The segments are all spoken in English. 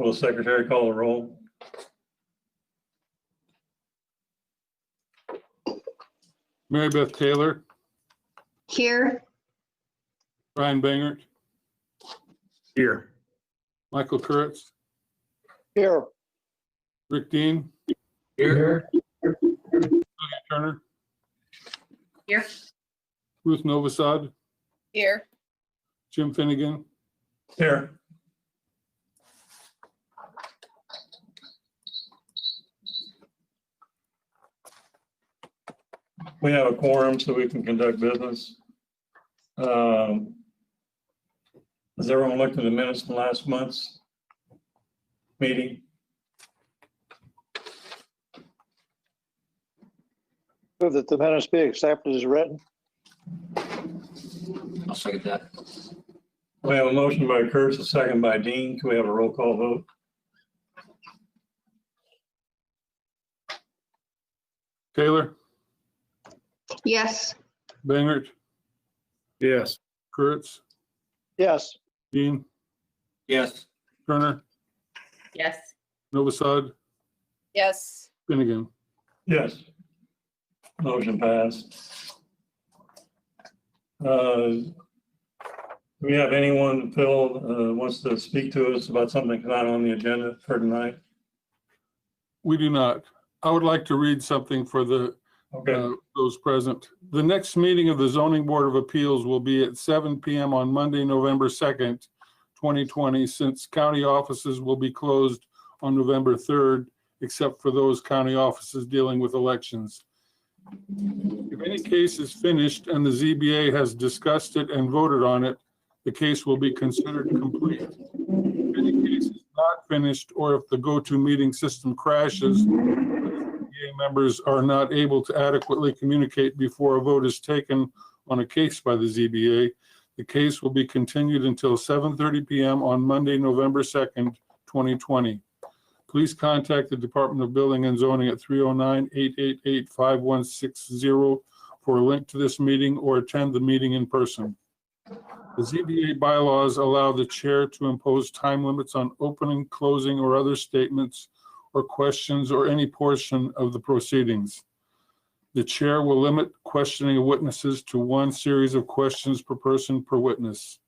Will the secretary call the roll? Mary Beth Taylor, Here. Brian Bangert, Here. Michael Kurtz, Here. Rick Dean, Here. Sylvia Turner, Here. Ruth Novosad, Here. Jim Finnegan, Here. We have a quorum so we can conduct business. Has everyone looked at the minutes from last month's meeting? Move that the minutes be accepted as written. I'll second that. We have a motion by Kurtz, a second by Dean. Can we have a roll call vote? Taylor, Yes. Bangert, Yes. Kurtz, Yes. Dean, Yes. Turner, Yes. Novosad, Yes. Finnegan. Yes. Motion passed. Do we have anyone, Phil, wants to speak to us about something that's not on the agenda for tonight? We do not. I would like to read something for the Okay, those present. The next meeting of the Zoning Board of Appeals will be at 7 p.m. on Monday, November 2nd, 2020, since county offices will be closed on November 3rd, except for those county offices dealing with elections. If any case is finished and the ZBA has discussed it and voted on it, the case will be considered complete. If any case is not finished, or if the go-to meeting system crashes, ZBA members are not able to adequately communicate before a vote is taken on a case by the ZBA, the case will be continued until 7:30 p.m. on Monday, November 2nd, 2020. Please contact the Department of Building and Zoning at 309-888-5160 for a link to this meeting or attend the meeting in person. The ZBA bylaws allow the chair to impose time limits on opening, closing, or other statements or questions or any portion of the proceedings. The chair will limit questioning of witnesses to one series of questions per person per witness.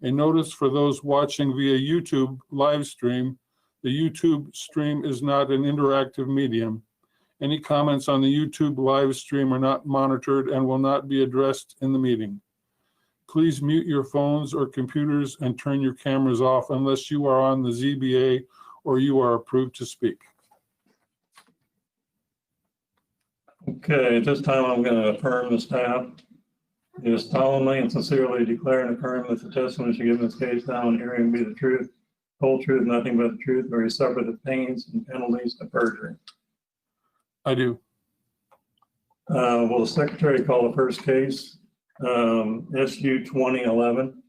A notice for those watching via YouTube live stream: the YouTube stream is not an interactive medium. Any comments on the YouTube live stream are not monitored and will not be addressed in the meeting. Please mute your phones or computers and turn your cameras off unless you are on the ZBA or you are approved to speak. okay, at this time, I'm going to affirm the staff. Do solemnly and sincerely declare and affirm that the testimony you give in this case now and hearing be the truth, whole truth, nothing but the truth, or you suffer the pains and penalties of perjury. I do. Will the secretary call the first case? SU 2011.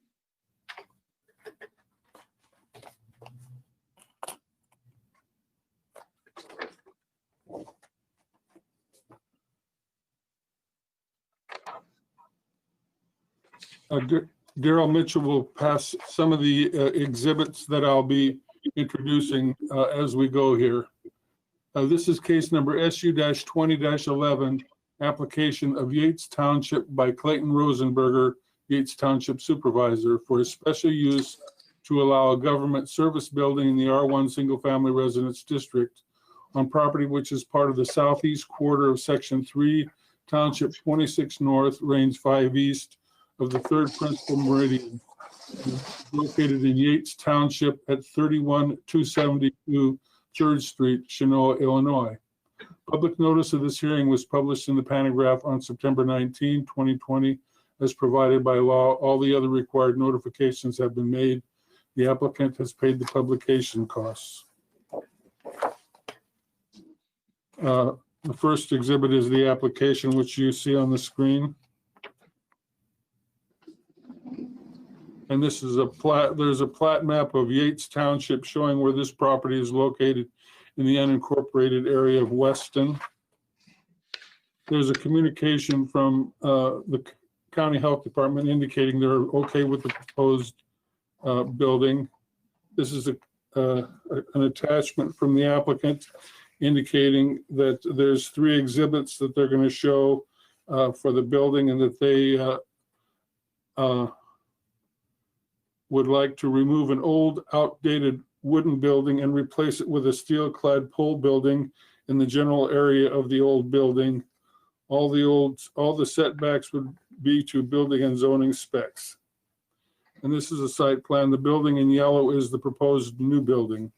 Daryl Mitchell will pass some of the exhibits that I'll be introducing as we go here. This is case number SU-20-11, application of Yates Township by Clayton Rosenberger, Yates Township Supervisor, for a special use to allow a government service building in the R1 Single Family Residence District on property which is part of the southeast quarter of Section 3, Township 26 North, Range 5 East of the 3rd Principal Meridian, located in Yates Township at 31272 3rd Street, Chenoa, Illinois. Public notice of this hearing was published in the Panagraph on September 19, 2020, as provided by law. All the other required notifications have been made. The applicant has paid the publication costs. The first exhibit is the application, which you see on the screen. And this is a plat. There's a plat map of Yates Township showing where this property is located in the unincorporated area of Weston. There's a communication from the County Health Department indicating they're okay with the proposed building. This is an attachment from the applicant indicating that there's 3 exhibits that they're going to show for the building, and that they would like to remove an old, outdated wooden building and replace it with a steel-clad pole building in the general area of the old building. All the setbacks would be to building and zoning specs. And this is a site plan. The building in yellow is the proposed new building.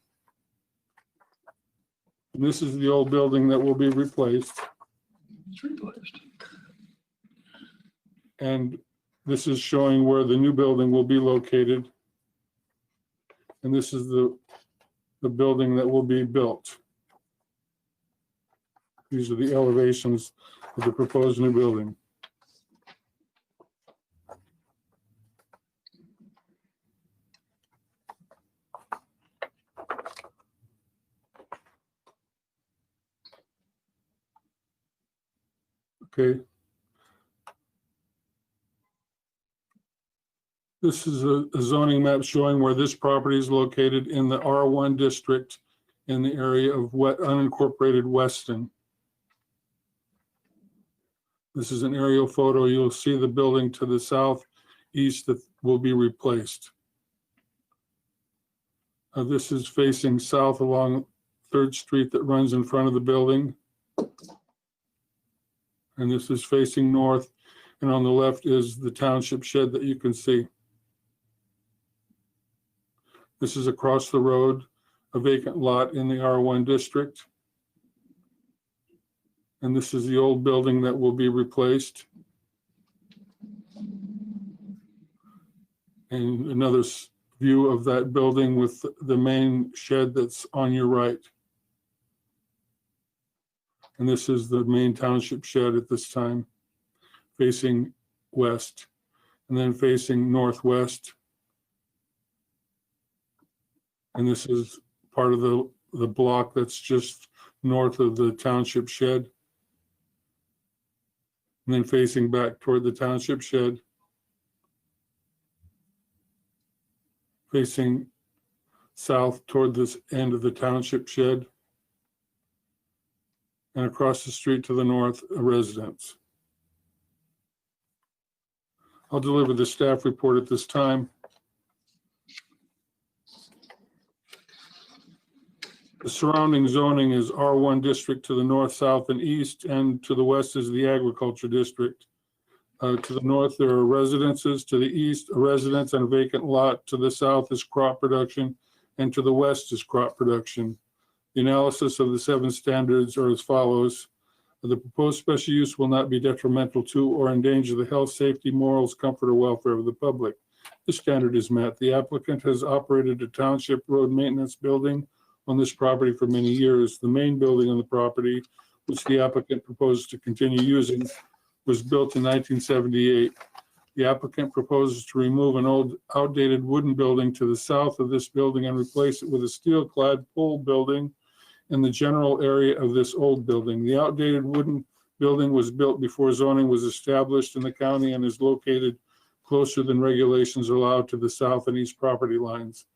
And this is the old building that will be replaced. It's replaced. And this is showing where the new building will be located. And this is the building that will be built. These are the elevations of the proposed new building. Okay. This is a zoning map showing where this property is located in the R1 district in the area of unincorporated Weston. This is an aerial photo. You'll see the building to the southeast that will be replaced. This is facing south along 3rd Street that runs in front of the building. And this is facing north, and on the left is the township shed that you can see. This is across the road, a vacant lot in the R1 district. And this is the old building that will be replaced. And another view of that building with the main shed that's on your right. And this is the main township shed at this time, facing west, and then facing northwest. And this is part of the block that's just north of the township shed. And then facing back toward the township shed. Facing south toward this end of the township shed. And across the street to the north, a residence. I'll deliver the staff report at this time. The surrounding zoning is R1 district to the north, south, and east, and to the west is the agriculture district. To the north, there are residences. To the east, a residence and a vacant lot. To the south is crop production, and to the west is crop production. The analysis of the 7 standards are as follows. The proposed special use will not be detrimental to or endanger the health, safety, morals, comfort, or welfare of the public. This standard is met. The applicant has operated a township road maintenance building on this property for many years. The main building on the property, which the applicant proposes to continue using, was built in 1978. The applicant proposes to remove an old, outdated wooden building to the south of this building and replace it with a steel-clad pole building in the general area of this old building. The outdated wooden building was built before zoning was established in the county and is located closer than regulations allow to the south and east property lines.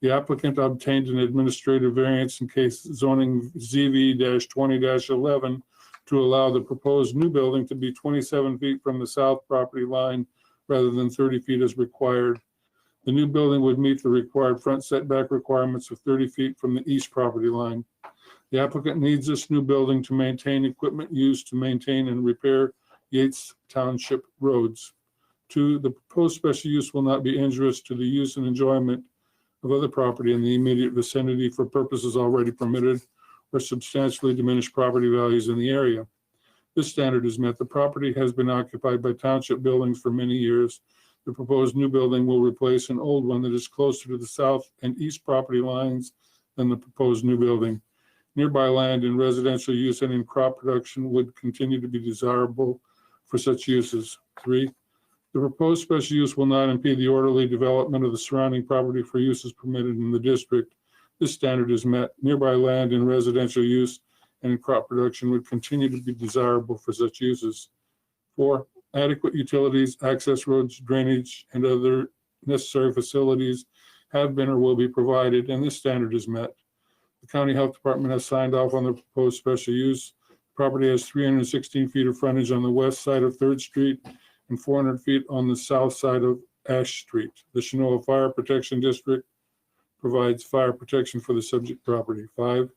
The applicant obtained an administrative variance in case zoning ZV-20-11 to allow the proposed new building to be 27 feet from the south property line rather than 30 feet as required. The new building would meet the required front setback requirements of 30 feet from the east property line. The applicant needs this new building to maintain equipment used to maintain and repair Yates Township roads. 2, the proposed special use will not be injurious to the use and enjoyment of other property in the immediate vicinity for purposes already permitted or substantially diminish property values in the area. This standard is met. The property has been occupied by township buildings for many years. The proposed new building will replace an old one that is closer to the south and east property lines than the proposed new building. Nearby land in residential use and in crop production would continue to be desirable for such uses. 3, the proposed special use will not impede the orderly development of the surrounding property for uses permitted in the district. This standard is met. Nearby land in residential use and in crop production would continue to be desirable for such uses. 4, adequate utilities, access roads, drainage, and other necessary facilities have been or will be provided, and this standard is met. The County Health Department has signed off on the proposed special use. Property has 316 feet of frontage on the west side of 3rd Street and 400 feet on the south side of Ash Street. The Chinoa Fire Protection District provides fire protection for the subject property. 5,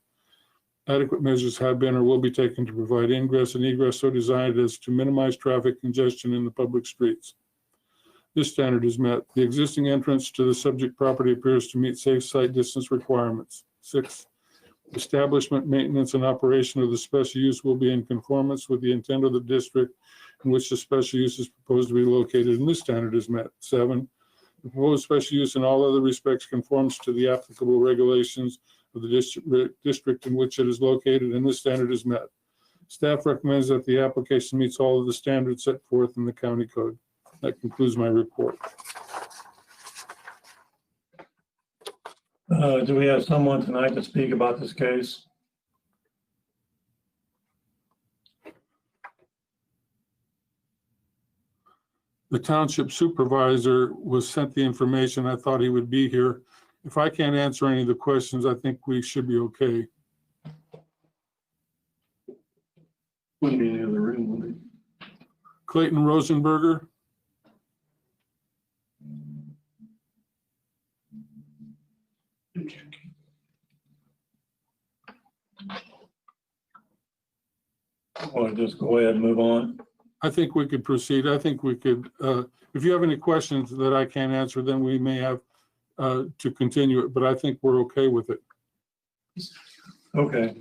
adequate measures have been or will be taken to provide ingress and egress so designed as to minimize traffic congestion in the public streets. This standard is met. The existing entrance to the subject property appears to meet safe site distance requirements. 6, establishment, maintenance, and operation of the special use will be in conformance with the intent of the district in which the special use is proposed to be located, and this standard is met. 7, the proposed special use in all other respects conforms to the applicable regulations of the district in which it is located, and this standard is met. Staff recommends that the application meets all of the standards set forth in the county code. That concludes my report. Do we have someone tonight to speak about this case? The township supervisor was sent the information. I thought he would be here. If I can't answer any of the questions, I think we should be okay. Wouldn't be in the other room, would he? Clayton Rosenberger. Or just go ahead and move on? I think we could proceed. I think we could, if you have any questions that I can't answer, then we may have to continue it, but I think we're okay with it. Okay.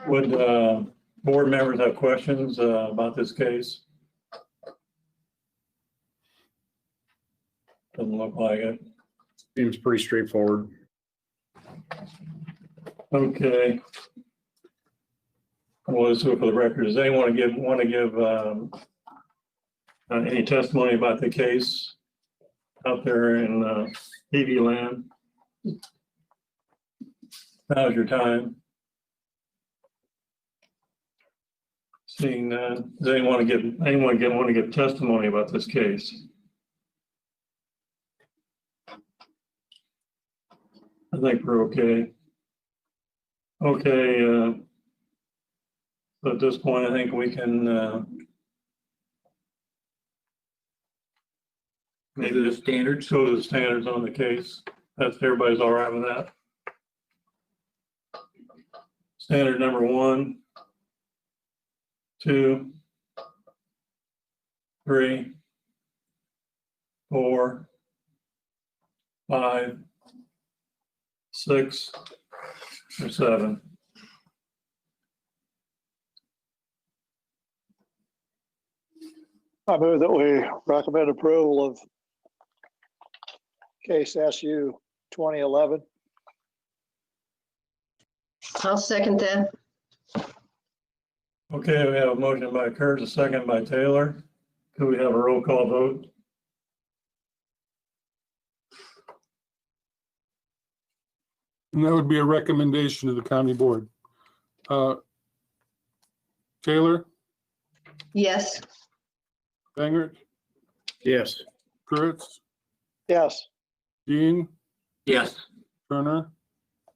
Would board members have questions about this case? Doesn't look like it. Seems pretty straightforward. Okay. Well, let's look for the record. Does anyone want to give any testimony about the case out there in TV land? Now's your time. Seeing that, does anyone want to give testimony about this case? I think we're okay. Okay. So at this point, I think we can maybe The standards. go to the standards on the case. That's everybody's all right with that. Standard number 1, 2, 3, 4, 5, 6, or 7. I move that we recommend approval of case SU 2011. I'll second that. Okay, we have a motion by Kurtz, a second by Taylor. Could we have a roll call vote? And that would be a recommendation to the county board. Taylor, Yes. Bangert, Yes. Kurtz, Yes. Dean, Yes. Turner,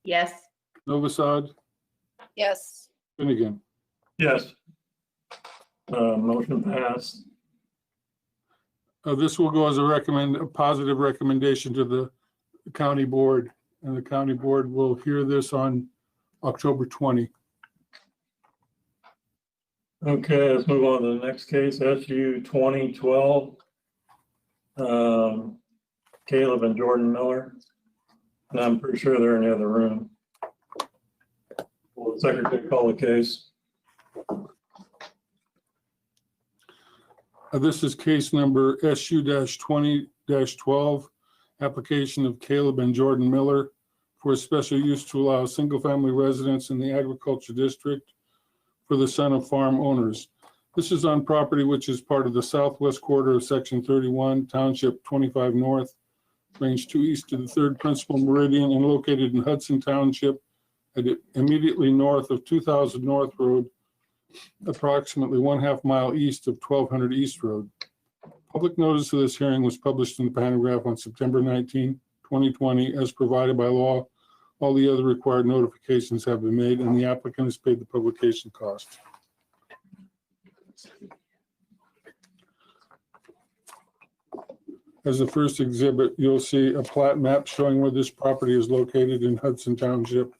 Yes. Novosad, Yes. Finnegan. Yes. Motion passed. This will go as a positive recommendation to the county board, and the county board will hear this on October 20. Okay, let's move on to the next case, SU 2012. Caleb and Jordan Miller. And I'm pretty sure they're in the other room. Will the secretary call the case? This is case number SU-20-12, application of Caleb and Jordan Miller for a special use to allow single-family residence in the agriculture district for the son of farm owners. This is on property which is part of the southwest quarter of section 31, township 25 north, range 2 east to the 3rd principal meridian, and located in Hudson Township immediately north of 2000 North Road, approximately 1/2 mile east of 1200 East Road. Public notice of this hearing was published in the Pantograph on September 19, 2020 as provided by law. All the other required notifications have been made and the applicant has paid the publication cost. As the first exhibit, you'll see a plat map showing where this property is located in Hudson Township.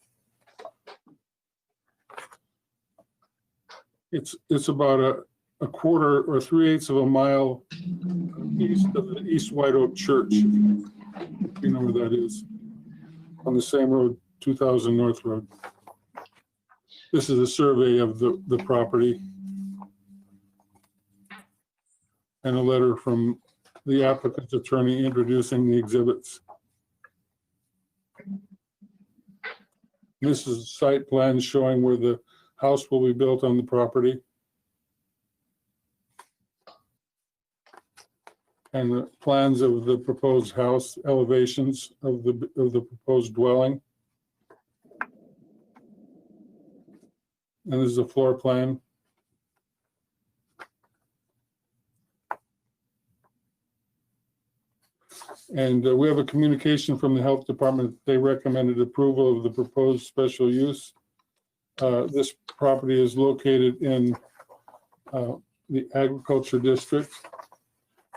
It's about a quarter or 3/8 of a mile east of the East White Oak Church, if you know where that is, on the same road, 2000 North Road. This is a survey of the property and a letter from the applicant's attorney introducing the exhibits. This is site plan showing where the house will be built on the property. And the plans of the proposed house, elevations of the proposed dwelling. And this is a floor plan. And we have a communication from the health department. They recommended approval of the proposed special use. This property is located in the agriculture district.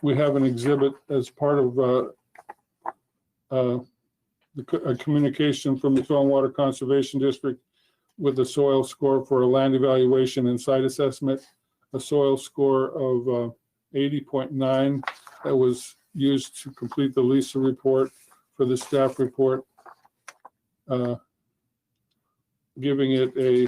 We have an exhibit as part of a communication from the Stormwater Conservation District with a soil score for a land evaluation and site assessment, a soil score of 80.9 that was used to complete the Lisa report for the staff report, giving it a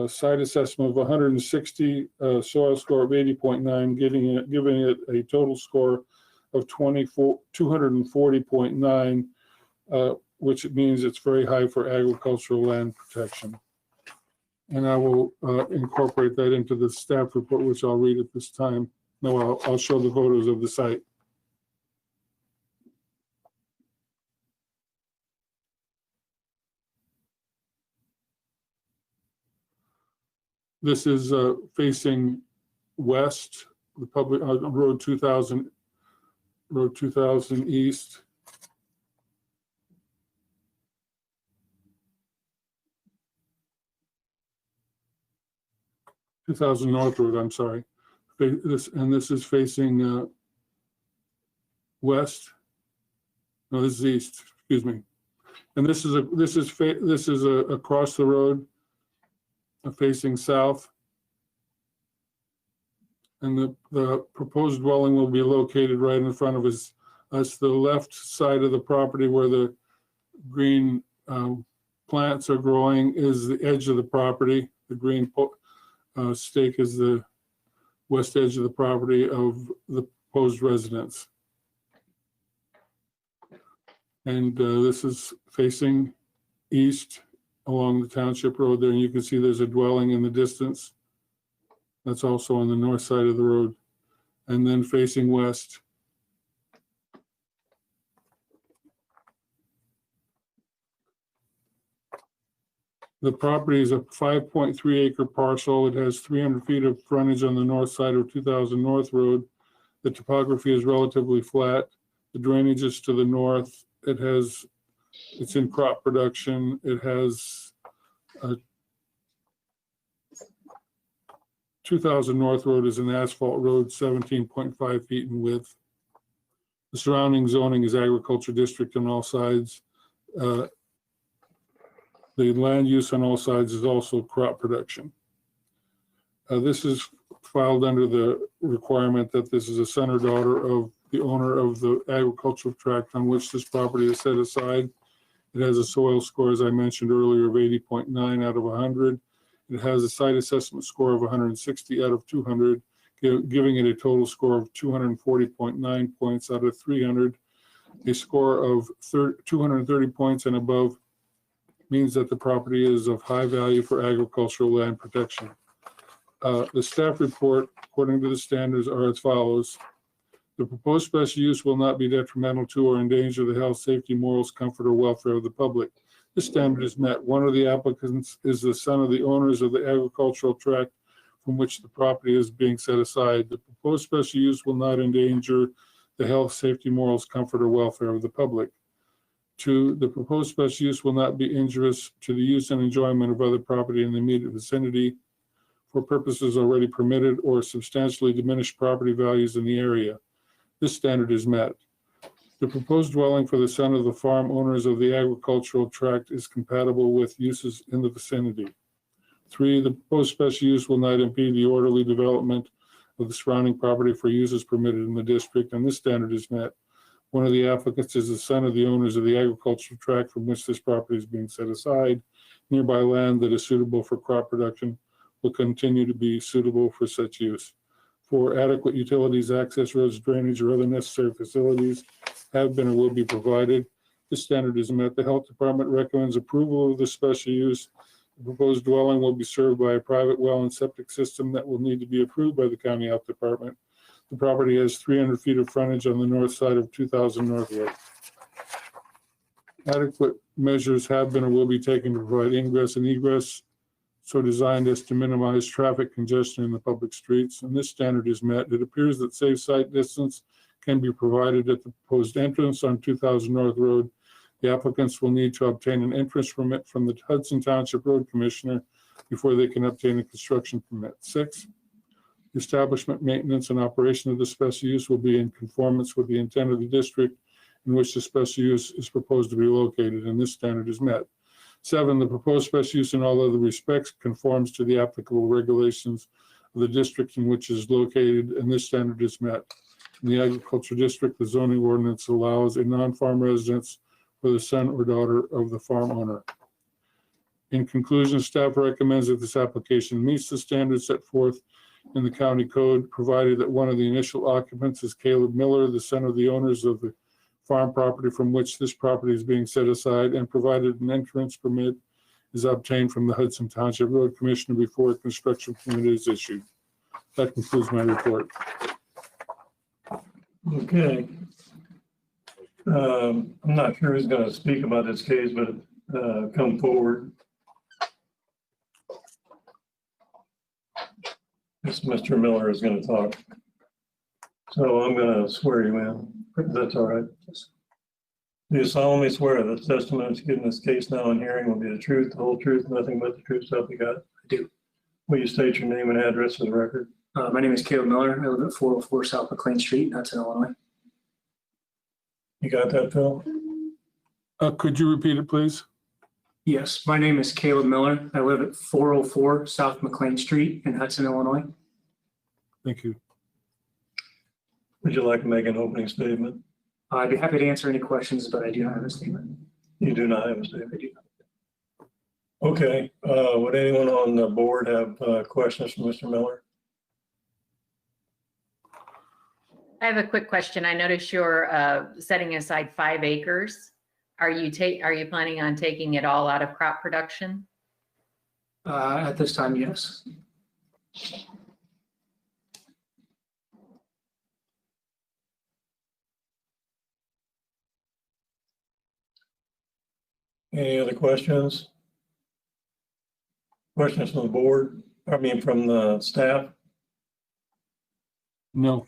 site assessment of 160, soil score of 80.9, giving it a total score of 240.9, which means it's very high for agricultural land protection. And I will incorporate that into the staff report, which I'll read at this time. No, I'll show the photos of the site. This is facing west, the public road 2000 east. North Road, I'm sorry. This is facing west. No, this is east. Excuse me. And this is across the road, facing south. And the proposed dwelling will be located right in front of us. The left side of the property where the green plants are growing is the edge of the property. The green stake is the west edge of the property of the proposed residence. And this is facing east along the township road there, and you can see there's a dwelling in the distance. That's also on the north side of the road. And then facing west. The property is a 5.3 acre parcel. It has 300 feet of frontage on the north side of 2000 North Road. The topography is relatively flat. The drainage is to the north. It's in crop production. It has 2000 North Road is an asphalt road, 17.5 feet in width. The surrounding zoning is agriculture district on all sides. The land use on all sides is also crop production. This is filed under the requirement that this is a son or daughter of the owner of the agricultural tract on which this property is set aside. It has a soil score, as I mentioned earlier, of 80.9 out of 100. It has a site assessment score of 160 out of 200, giving it a total score of 240.9 points out of 300. A score of 230 points and above means that the property is of high value for agricultural land protection. The staff report, according to the standards, are as follows. The proposed special use will not be detrimental to or endanger the health, safety, morals, comfort, or welfare of the public. This standard is met. One of the applicants is the son of the owners of the agricultural tract from which the property is being set aside. The proposed special use will not endanger the health, safety, morals, comfort, or welfare of the public. 2, the proposed special use will not be injurious to the use and enjoyment of other property in the immediate vicinity for purposes already permitted or substantially diminish property values in the area. This standard is met. The proposed dwelling for the son of the farm owners of the agricultural tract is compatible with uses in the vicinity. 3, the proposed special use will not impede the orderly development of the surrounding property for uses permitted in the district, and this standard is met. One of the applicants is the son of the owners of the agricultural tract from which this property is being set aside. Nearby land that is suitable for crop production will continue to be suitable for such use. 4, adequate utilities, access roads, drainage, or other necessary facilities have been or will be provided. This standard is met. The Health Department recommends approval of the special use. The proposed dwelling will be served by a private well and septic system that will need to be approved by the County Health Department. The property has 300 feet of frontage on the north side of 2000 North Road. Adequate measures have been or will be taken to provide ingress and egress so designed as to minimize traffic congestion in the public streets, and this standard is met. It appears that safe site distance can be provided at the proposed entrance on 2000 North Road. The applicants will need to obtain an entrance permit from the Hudson Township Road Commissioner before they can obtain a construction permit. 6, the establishment, maintenance, and operation of the special use will be in conformance with the intent of the district in which the special use is proposed to be located, and this standard is met. 7, the proposed special use in all other respects conforms to the applicable regulations of the district in which it is located, and this standard is met. In the agriculture district, the zoning ordinance allows a non-farm residence for the son or daughter of the farm owner. In conclusion, staff recommends that this application meets the standards set forth in the county code, provided that one of the initial occupants is Caleb Miller, the son of the owners of the farm property from which this property is being set aside, and provided an entrance permit is obtained from the Hudson Township Road Commissioner before a construction permit is issued. That concludes my report. Okay. I'm not sure who's going to speak about this case, but come forward. This Mr. Miller is going to talk. So I'm going to swear you in. That's all right. Do you solemnly swear that the testimony you give in this case now in hearing will be the truth, the whole truth, nothing but the truth, so help you God? I do. Will you state your name and address for the record? My name is Caleb Miller. I live at 404 South McLean Street, that's in Illinois. You got that, Phil? Could you repeat it, please? Yes, my name is Caleb Miller. I live at 404 South McLean Street in Hudson, Illinois. Thank you. Would you like to make an opening statement? I'd be happy to answer any questions, but I do not have a statement. You do not have a statement. Okay. Would anyone on the board have questions for Mr. Miller? I have a quick question. I noticed you're setting aside 5 acres. Are you planning on taking it all out of crop production? At this time, yes. Any other questions? Questions from the board? I mean, from the staff? No.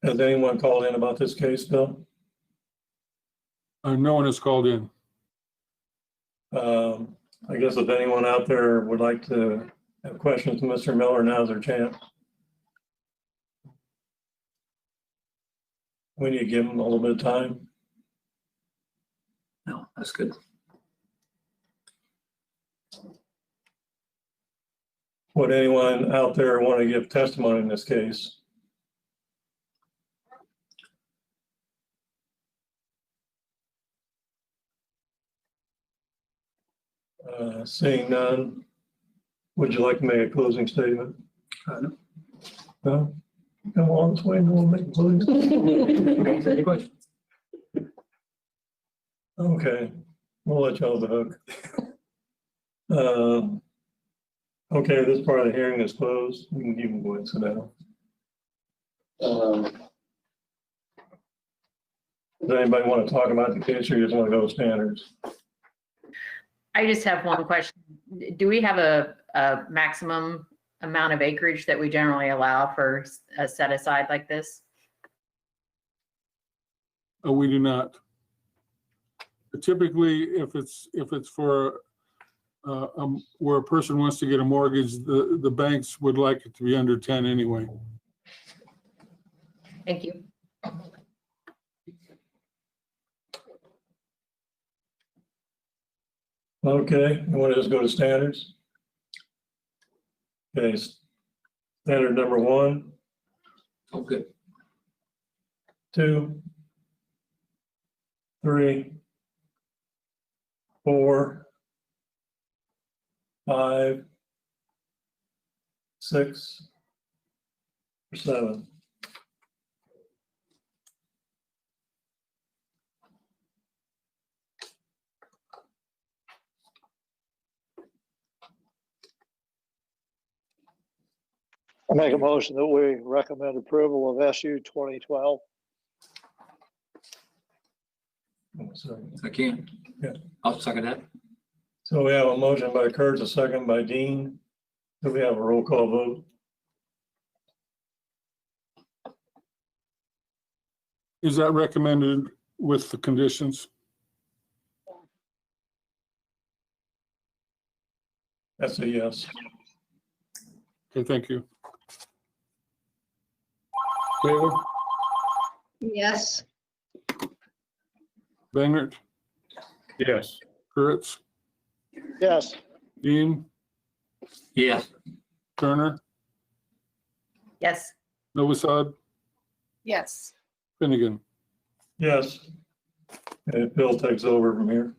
Has anyone called in about this case, Bill? No one has called in. I guess if anyone out there would like to have questions to Mr. Miller, now's their chance. We need to give him a little bit of time. No, that's good. Would anyone out there want to give testimony in this case? Seeing none, would you like to make a closing statement? No. No? Come on, this way, no one make a closing statement. Any questions? Okay, we'll let you off the hook. Okay, this part of the hearing is closed. You can go ahead and sit down. Does anybody want to talk about the case or you just want to go with standards? I just have one question. Do we have a maximum amount of acreage that we generally allow for a set aside like this? We do not. Typically, if it's for where a person wants to get a mortgage, the banks would like it to be under 10 anyway. Thank you. Okay, you want to just go to standards? Okay, standard number 1, Oh, good. 2, 3, 4, 5, 6, or 7. I make a motion that we recommend approval of SU 2012. I can. Yeah. I'll second that. So we have a motion by Kurtz, a second by Dean. Do we have a roll call vote? Is that recommended with the conditions? That's a yes. Okay, thank you. Taylor, Yes. Bangert, Yes. Kurtz, Yes. Dean, Yes. Turner, Yes. Novosad, Yes. Finnegan. Yes. Okay, Bill takes over from here.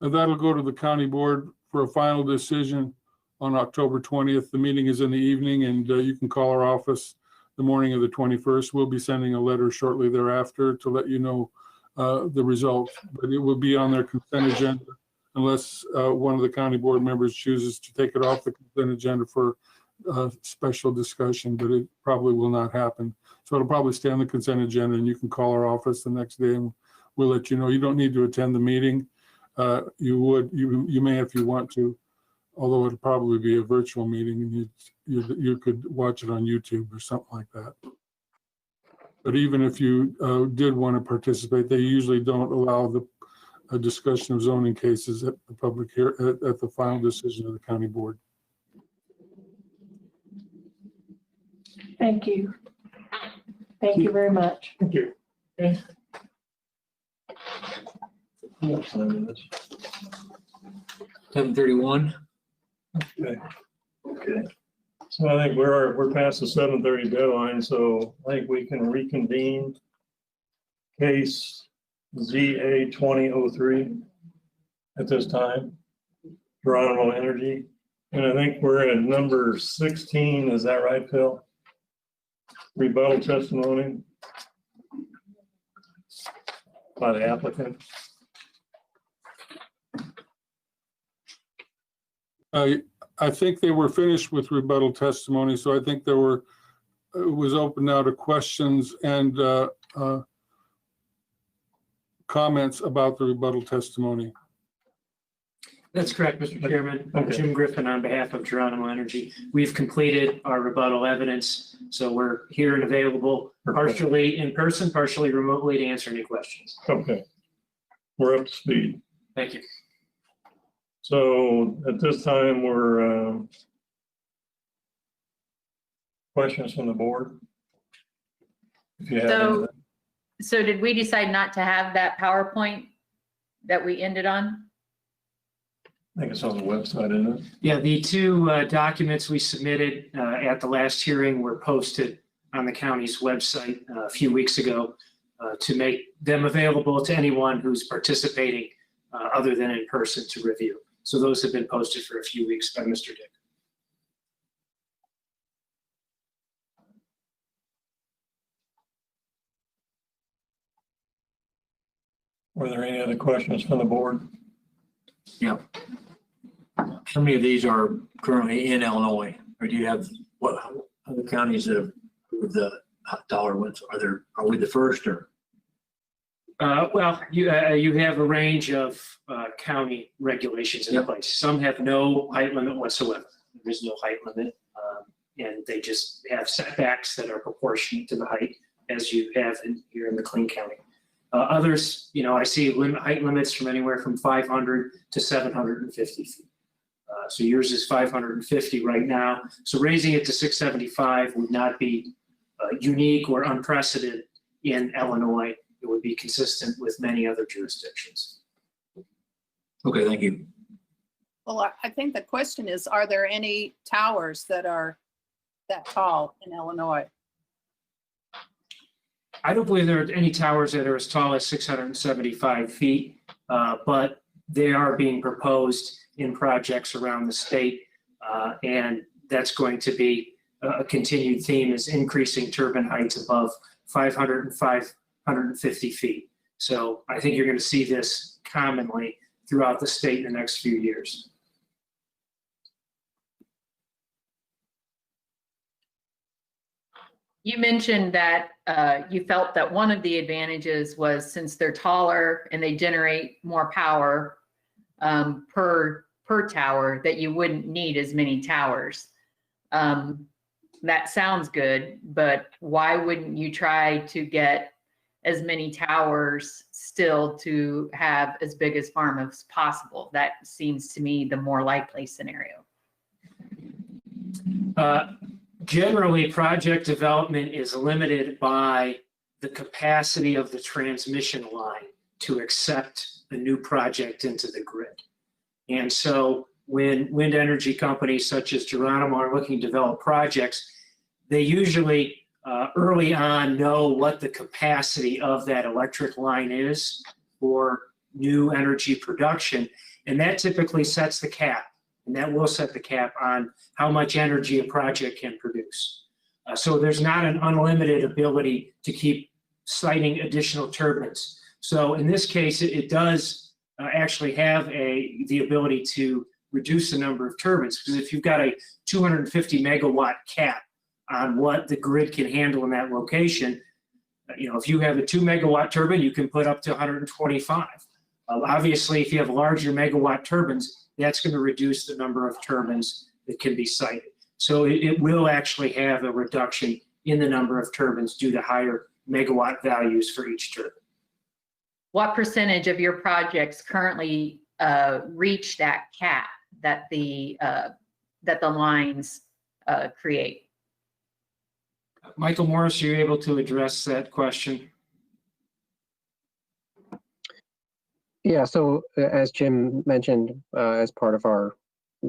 Now that'll go to the county board for a final decision on October 20th. The meeting is in the evening, and you can call our office the morning of the 21st. We'll be sending a letter shortly thereafter to let you know the result, but it will be on their consent agenda unless one of the county board members chooses to take it off the consent agenda for special discussion, but it probably will not happen. So it'll probably stay on the consent agenda, and you can call our office the next day and we'll let you know. You don't need to attend the meeting. You may if you want to, although it'll probably be a virtual meeting, and you could watch it on YouTube or something like that. But even if you did want to participate, they usually don't allow a discussion of zoning cases at the public here at the final decision of the county board. Thank you. Thank you very much. Thank you. 7:31. Okay. Okay. So I think we're past the 7:30 deadline, so I think we can reconvene case ZA 2003 at this time, Geronimo Energy. And I think we're at number 16. Is that right, Phil? Rebuttal testimony by the applicant. I think they were finished with rebuttal testimony, so I think it was open now to questions and comments about the rebuttal testimony. That's correct, Mr. Chairman. Okay. Jim Griffin on behalf of Geronimo Energy. We've completed our rebuttal evidence, so we're here and available, partially in person, partially remotely, to answer any questions. Okay. We're up to speed. Thank you. So at this time, we're questions from the board. If you have anything. So did we decide not to have that PowerPoint that we ended on? I think it's on the website, isn't it? Yeah, the two documents we submitted at the last hearing were posted on the county's website a few weeks ago to make them available to anyone who's participating other than in person to review. So those have been posted for a few weeks by Mr. Dick. Were there any other questions from the board? Yeah. How many of these are currently in Illinois? Or do you have, what other counties that have approved the dollar ones? Are we the first or? Well, you have a range of county regulations in Yep. place. Some have no height limit whatsoever. There is no height limit. And they just have setbacks that are proportionate to the height, as you have here in McLean County. Others, I see height limits from anywhere from 500 to 750 feet. So yours is 550 right now. So raising it to 675 would not be unique or unprecedented in Illinois. It would be consistent with many other jurisdictions. Okay, thank you. Well, I think the question is, are there any towers that are that tall in Illinois? I don't believe there are any towers that are as tall as 675 feet, but they are being proposed in projects around the state. And that's going to be a continued theme, is increasing turbine heights above 500 and 550 feet. So I think you're going to see this commonly throughout the state in the next few years. You mentioned that you felt that one of the advantages was, since they're taller and they generate more power per tower, that you wouldn't need as many towers. That sounds good, but why wouldn't you try to get as many towers still to have as big a farm as possible? That seems to me the more likely scenario. Generally, project development is limited by the capacity of the transmission line to accept a new project into the grid. And so when wind energy companies such as Geronimo are looking to develop projects, they usually early on know what the capacity of that electric line is for new energy production. And that typically sets the cap. And that will set the cap on how much energy a project can produce. So there's not an unlimited ability to keep siting additional turbines. So in this case, it does actually have the ability to reduce the number of turbines, because if you've got a 250 megawatt cap on what the grid can handle in that location, if you have a 2 megawatt turbine, you can put up to 125. Obviously, if you have larger megawatt turbines, that's going to reduce the number of turbines that can be sited. So it will actually have a reduction in the number of turbines due to higher megawatt values for each turbine. What percentage of your projects currently reach that cap that the lines create? Michael Morris, are you able to address that question? Yeah, so as Jim mentioned, as part of our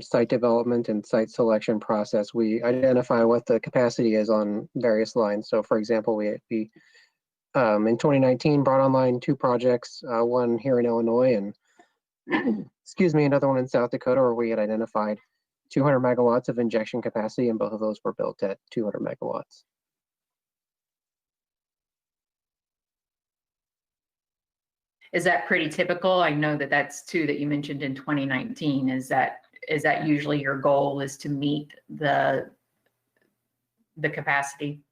site development and site selection process, we identify what the capacity is on various lines. So for example, we in 2019 brought online 2 projects, one here in Illinois and excuse me, another one in South Dakota, where we had identified 200 megawatts of injection capacity, and both of those were built at 200 megawatts. Is that pretty typical? I know that that's 2 that you mentioned in 2019. Is that usually your goal, is to meet the capacity?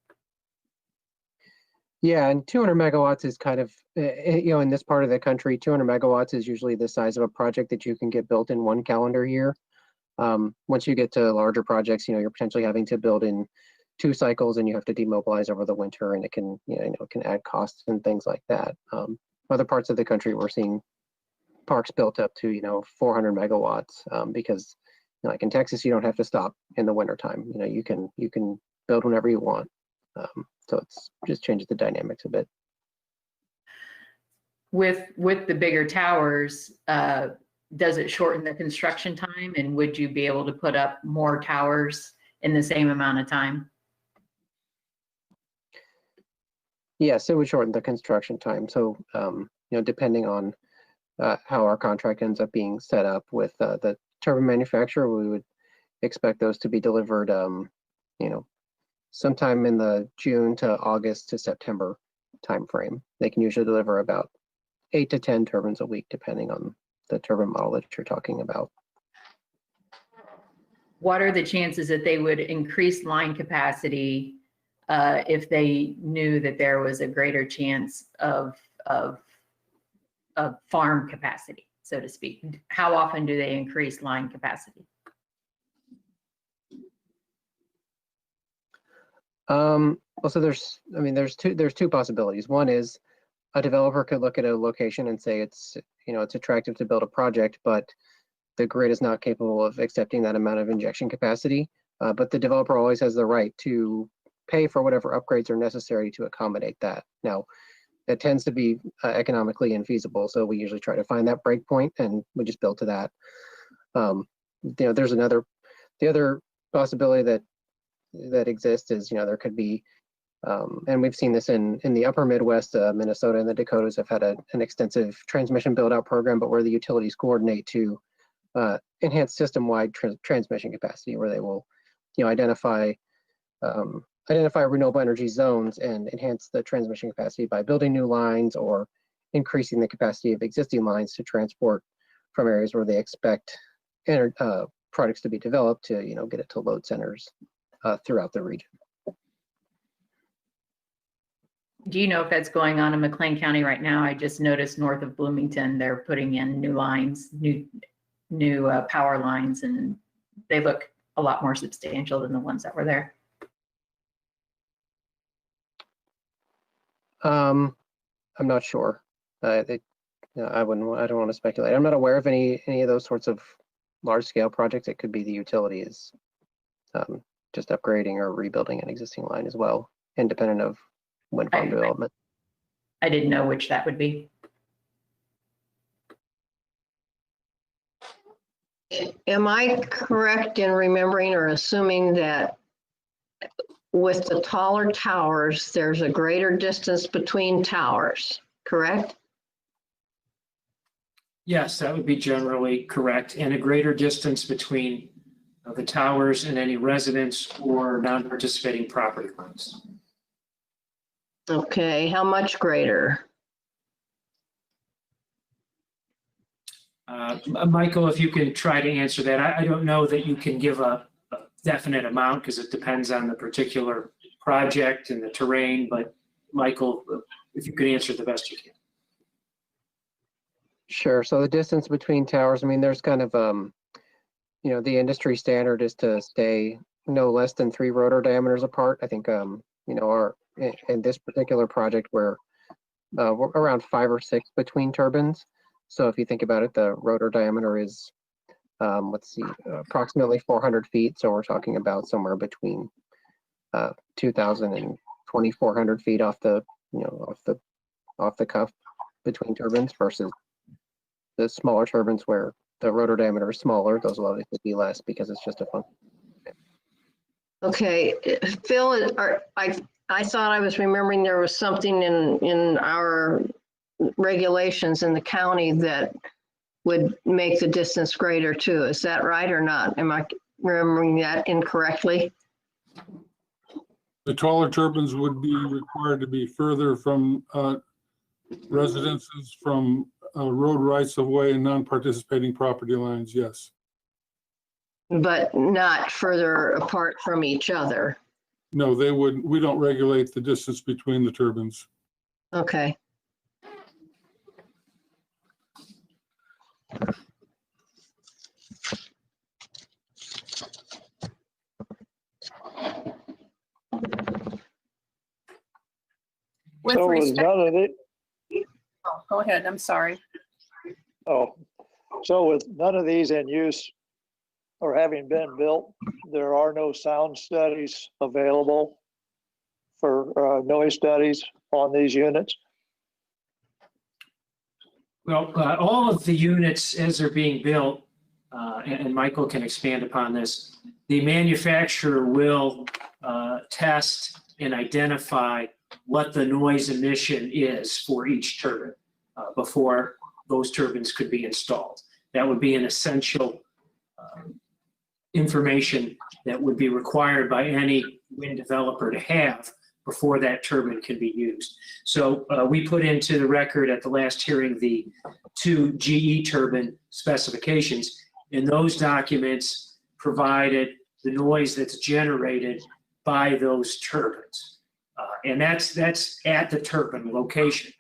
Yeah, and 200 megawatts is kind of, in this part of the country, 200 megawatts is usually the size of a project that you can get built in 1 calendar year. Once you get to larger projects, you're potentially having to build in 2 cycles, and you have to demobilize over the winter, and it can, it can add costs and things like that. Other parts of the country, we're seeing parks built up to, 400 megawatts, because like in Texas, you don't have to stop in the wintertime. You can build whenever you want. So it's just changes the dynamics a bit. With the bigger towers, does it shorten the construction time, and would you be able to put up more towers in the same amount of time? Yes, it would shorten the construction time. So, depending on how our contract ends up being set up with the turbine manufacturer, we would expect those to be delivered, sometime in the June to August to September timeframe. They can usually deliver about 8 to 10 turbines a week, depending on the turbine model that you're talking about. What are the chances that they would increase line capacity if they knew that there was a greater chance of farm capacity, so to speak? How often do they increase line capacity? Well, so there's 2 possibilities. One is a developer could look at a location and say it's, it's attractive to build a project, but the grid is not capable of accepting that amount of injection capacity. But the developer always has the right to pay for whatever upgrades are necessary to accommodate that. Now, it tends to be economically infeasible, so we usually try to find that break point, and we just build to that. There's the other possibility that exists is, there could be, and we've seen this in the upper Midwest, Minnesota and the Dakotas have had an extensive transmission build out program, but where the utilities coordinate to enhance system-wide transmission capacity, where they will, identify renewable energy zones and enhance the transmission capacity by building new lines or increasing the capacity of existing lines to transport from areas where they expect products to be developed to, get it to load centers throughout the region. Do you know if that's going on in McLean County right now? I just noticed north of Bloomington, they're putting in new lines, new power lines, and they look a lot more substantial than the ones that were there. I'm not sure. I don't want to speculate. I'm not aware of any of those sorts of large scale projects. It could be the utility is just upgrading or rebuilding an existing line as well, independent of wind farm development. I didn't know which that would be. Am I correct in remembering or assuming that with the taller towers, there's a greater distance between towers, correct? Yes, that would be generally correct, and a greater distance between the towers and any residents or non-participating property lines. Okay, how much greater? Michael, if you can try to answer that. I don't know that you can give a definite amount because it depends on the particular project and the terrain, but Michael, if you could answer the best you can. Sure. So the distance between towers, I mean, there's kind of, the industry standard is to stay no less than 3 rotor diameters apart. I think, in this particular project, we're around 5 or 6 between turbines. So if you think about it, the rotor diameter is, approximately 400 feet. So we're talking about somewhere between 2,000 and 2,400 feet off the cuff between turbines versus the smaller turbines where the rotor diameter is smaller. Those will obviously be less because it's just a function. Okay, Phil, I thought I was remembering there was something in our regulations in the county that would make the distance greater too. Is that right or not? Am I remembering that incorrectly? The taller turbines would be required to be further from residences, from road rights of way and non-participating property lines, yes. But not further apart from each other. No, they wouldn't. We don't regulate the distance between the turbines. Okay. With So with respect, none of the, oh, go ahead, I'm sorry. so with none of these in use or having been built, there are no sound studies available for noise studies on these units? Well, all of the units as they're being built, and Michael can expand upon this, the manufacturer will test and identify what the noise emission is for each turbine before those turbines could be installed. That would be an essential information that would be required by any wind developer to have before that turbine can be used. So we put into the record at the last hearing the 2 GE turbine specifications, and those documents provided the noise that's generated by those turbines. And that's at the turbine location.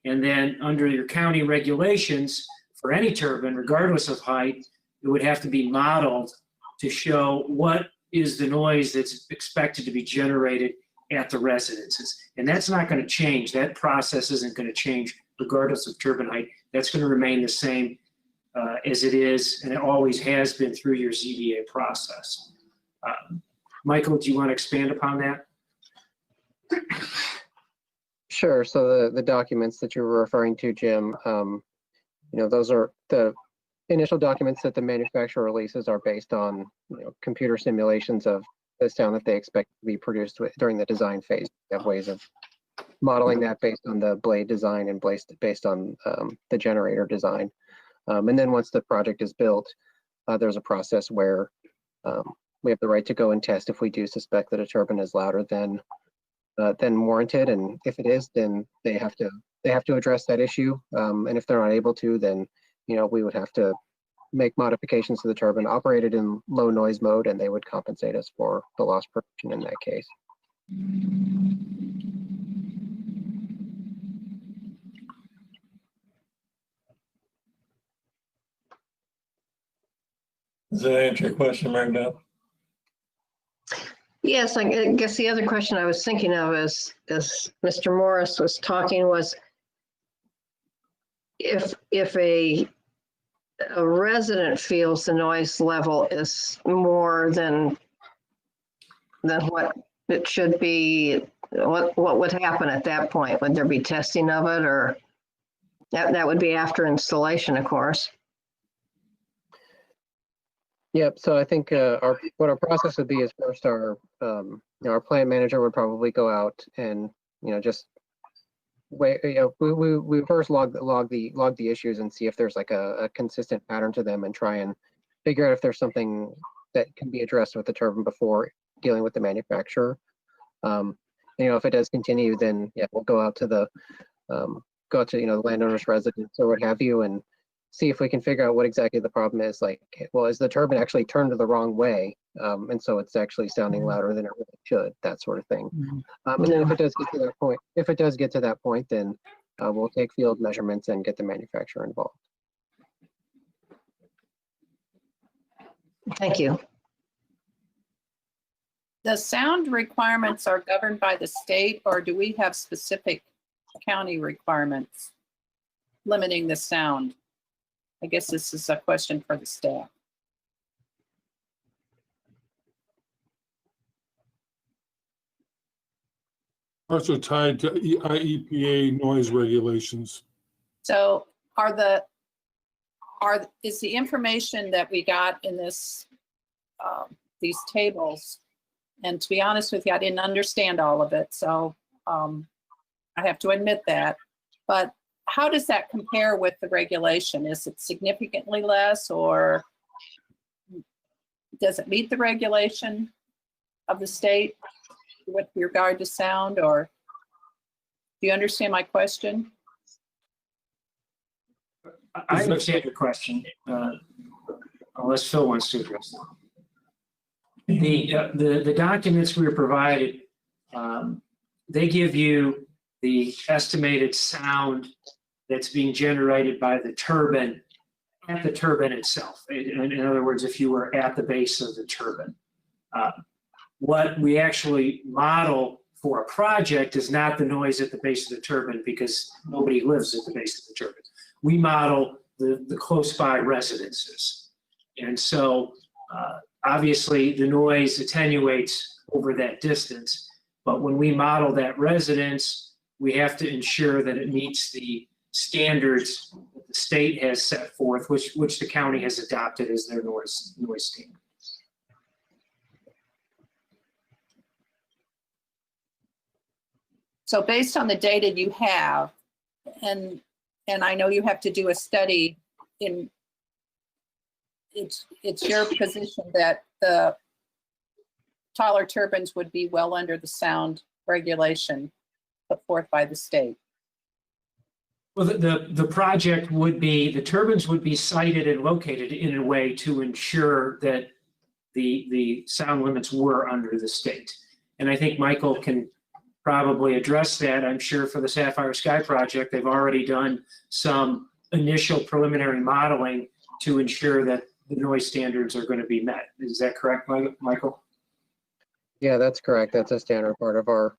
And then under your county regulations, for any turbine, regardless of height, it would have to be modeled to show what is the noise that's expected to be generated at the residences. And that's not going to change. That process isn't going to change regardless of turbine height. That's going to remain the same as it is, and it always has been through your ZBA process. Michael, do you want to expand upon that? Sure. So the documents that you were referring to, Jim, those are the initial documents that the manufacturer releases are based on, computer simulations of the sound that they expect to be produced during the design phase. They have ways of modeling that based on the blade design and based on the generator design. And then once the project is built, there's a process where we have the right to go and test if we do suspect that a turbine is louder than warranted. And if it is, then they have to address that issue. And if they're not able to, then we would have to make modifications to the turbine, operate it in low noise mode, and they would compensate us for the lost production in that case. Does that answer your question, Mary Beth? Yes, I guess the other question I was thinking of as Mr. Morris was talking was if a resident feels the noise level is more than what it should be, what would happen at that point? Would there be testing of it, or that would be after installation, of course? Yep. So I think what our process would be is first our plant manager would probably go out and just wait. We first log the issues and see if there's like a consistent pattern to them and try and figure out if there's something that can be addressed with the turbine before dealing with the manufacturer. If it does continue, then we'll go out to the landowner's residence or what have you and see if we can figure out what exactly the problem is. Like, well, is the turbine actually turned the wrong way? And so it's actually sounding louder than it really should, that sort of thing. And then if it does get to that point, then we'll take field measurements and get the manufacturer involved. Thank you. The sound requirements are governed by the state, or do we have specific county requirements limiting the sound? I guess this is a question for the staff. Also tied to IEPA noise regulations. So is the information that we got in these tables, and to be honest with you, I didn't understand all of it, so I have to admit that, but how does that compare with the regulation? Is it significantly less, or does it meet the regulation of the state with regard to sound, or do you understand my question? I understand your question, unless Phil wants to address it. The documents we were provided, they give you the estimated sound that's being generated by the turbine at the turbine itself. In other words, if you were at the base of the turbine. What we actually model for a project is not the noise at the base of the turbine, because nobody lives at the base of the turbine. We model the close by residences. And so obviously the noise attenuates over that distance, but when we model that residence, we have to ensure that it meets the standards that the state has set forth, which the county has adopted as their noise standard. So based on the data you have, and I know you have to do a study it's your position that the taller turbines would be well under the sound regulation put forth by the state. Well, the project would be, the turbines would be sited and located in a way to ensure that the sound limits were under the state. And I think Michael can probably address that. I'm sure for the Sapphire Sky project, they've already done some initial preliminary modeling to ensure that the noise standards are going to be met. Is that correct, Michael? Yeah, that's correct. That's a standard part of our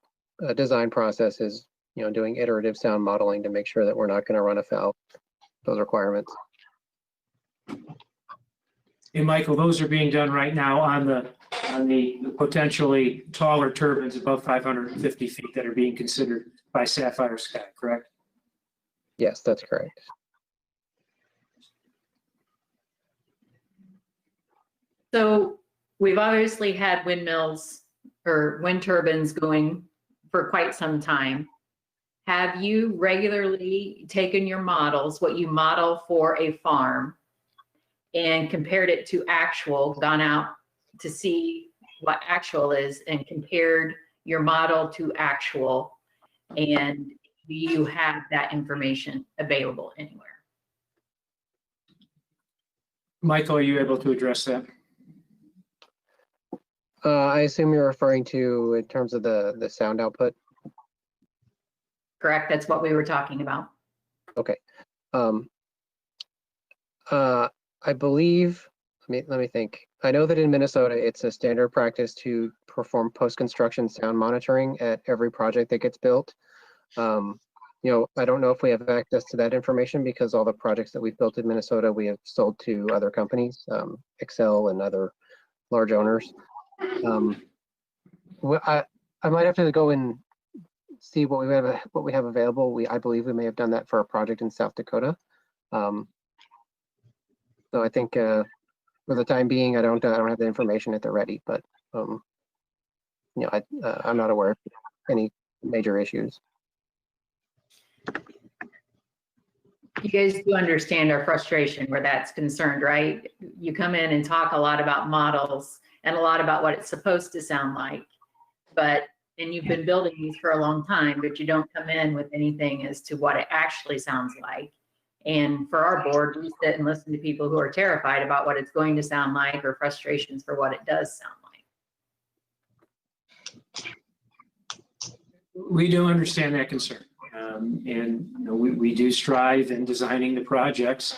design process is, doing iterative sound modeling to make sure that we're not going to run afoul of those requirements. And Michael, those are being done right now on the potentially taller turbines above 550 feet that are being considered by Sapphire Sky, correct? Yes, that's correct. So we've obviously had windmills or wind turbines going for quite some time. Have you regularly taken your models, what you model for a farm, and compared it to actual, gone out to see what actual is and compared your model to actual? And do you have that information available anywhere? Michael, are you able to address that? I assume you're referring to in terms of the sound output. Correct, that's what we were talking about. Okay. I believe, let me think. I know that in Minnesota, it's a standard practice to perform post-construction sound monitoring at every project that gets built. I don't know if we have access to that information because all the projects that we've built in Minnesota, we have sold to other companies, Excel and other large owners. I might have to go and see what we have available. I believe we may have done that for a project in South Dakota. So I think for the time being, I don't have the information at the ready, but I'm not aware of any major issues. You guys do understand our frustration where that's concerned, right? You come in and talk a lot about models and a lot about what it's supposed to sound like, and you've been building these for a long time, but you don't come in with anything as to what it actually sounds like. And for our board, we sit and listen to people who are terrified about what it's going to sound like or frustrations for what it does sound like. We do understand that concern. We do strive in designing the projects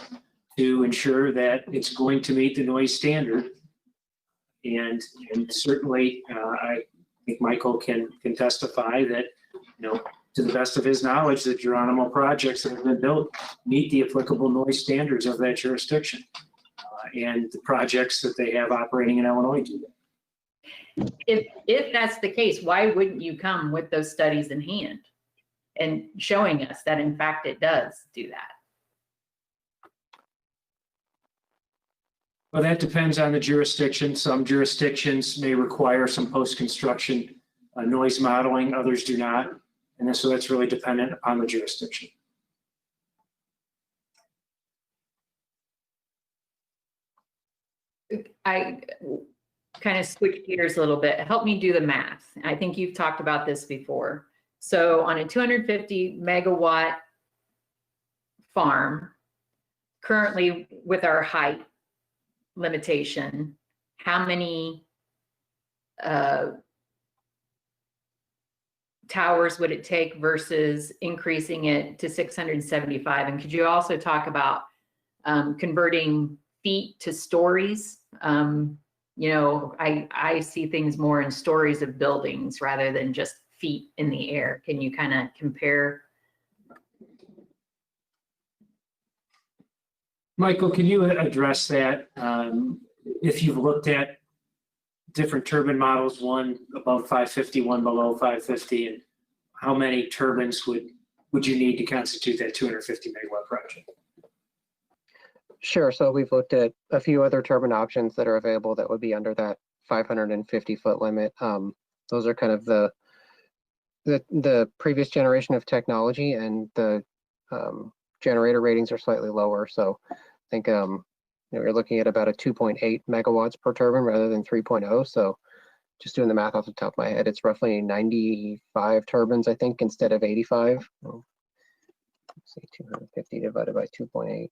to ensure that it's going to meet the noise standard. And certainly, I think Michael can testify that, to the best of his knowledge, the Geronimo projects that have been built meet the applicable noise standards of that jurisdiction. And the projects that they have operating in Illinois do that. If that's the case, why wouldn't you come with those studies in hand and showing us that in fact it does do that? Well, that depends on the jurisdiction. Some jurisdictions may require some post-construction noise modeling, others do not. And so that's really dependent upon the jurisdiction. I kind of switch gears a little bit. Help me do the math. I think you've talked about this before. So on a 250 megawatt farm, currently with our height limitation, how many towers would it take versus increasing it to 675? And could you also talk about converting feet to stories? I see things more in stories of buildings rather than just feet in the air. Can you kind of compare? Michael, can you address that? If you've looked at different turbine models, one above 550, one below 550, and how many turbines would you need to constitute that 250 megawatt project? Sure. So we've looked at a few other turbine options that are available that would be under that 550-foot limit. Those are kind of the previous generation of technology, and the generator ratings are slightly lower. So I think you're looking at about a 2.8 megawatts per turbine rather than 3.0. So just doing the math off the top of my head, it's roughly 95 turbines, I think, instead of 85. Let's see, 250 divided by 2.8.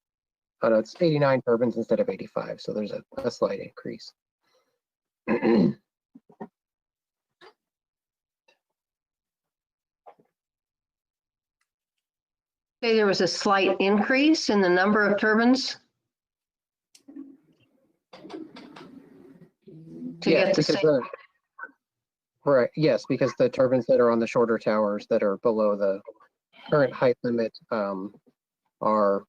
Oh no, it's 89 turbines instead of 85. So there's a slight increase. Okay, there was a slight increase in the number of turbines to get the same. Right, yes, because the turbines that are on the shorter towers that are below the current height limit are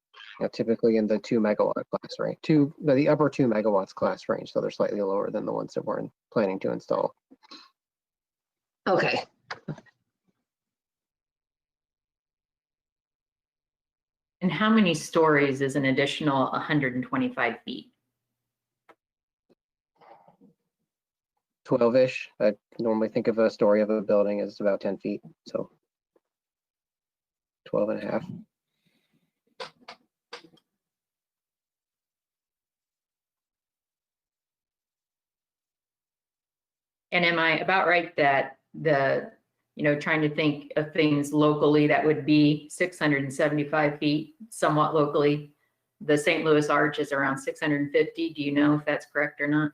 typically in the 2 megawatt class range, the upper 2 megawatts class range, so they're slightly lower than the ones that we're planning to install. Okay, And how many stories is an additional 125 feet? 12-ish. I normally think of a story of a building as about 10 feet, so 12 and a half. And am I about right that trying to think of things locally, that would be 675 feet, somewhat locally. The St. Louis Arch is around 650. Do you know if that's correct or not?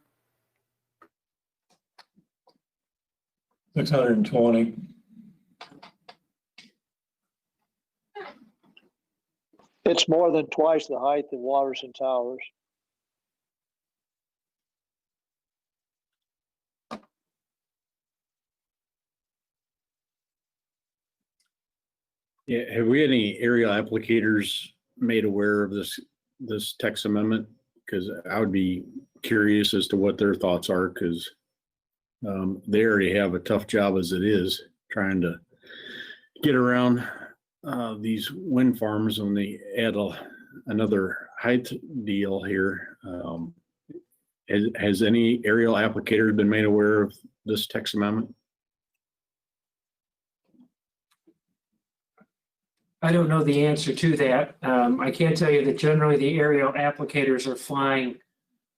620. It's more than twice the height of Waterson Towers. Yeah, have we had any aerial applicators made aware of this text amendment? Because I would be curious as to what their thoughts are, because they already have a tough job as it is trying to get around these wind farms when they add another height deal here. Has any aerial applicator been made aware of this text amendment? I don't know the answer to that. I can tell you that generally the aerial applicators are flying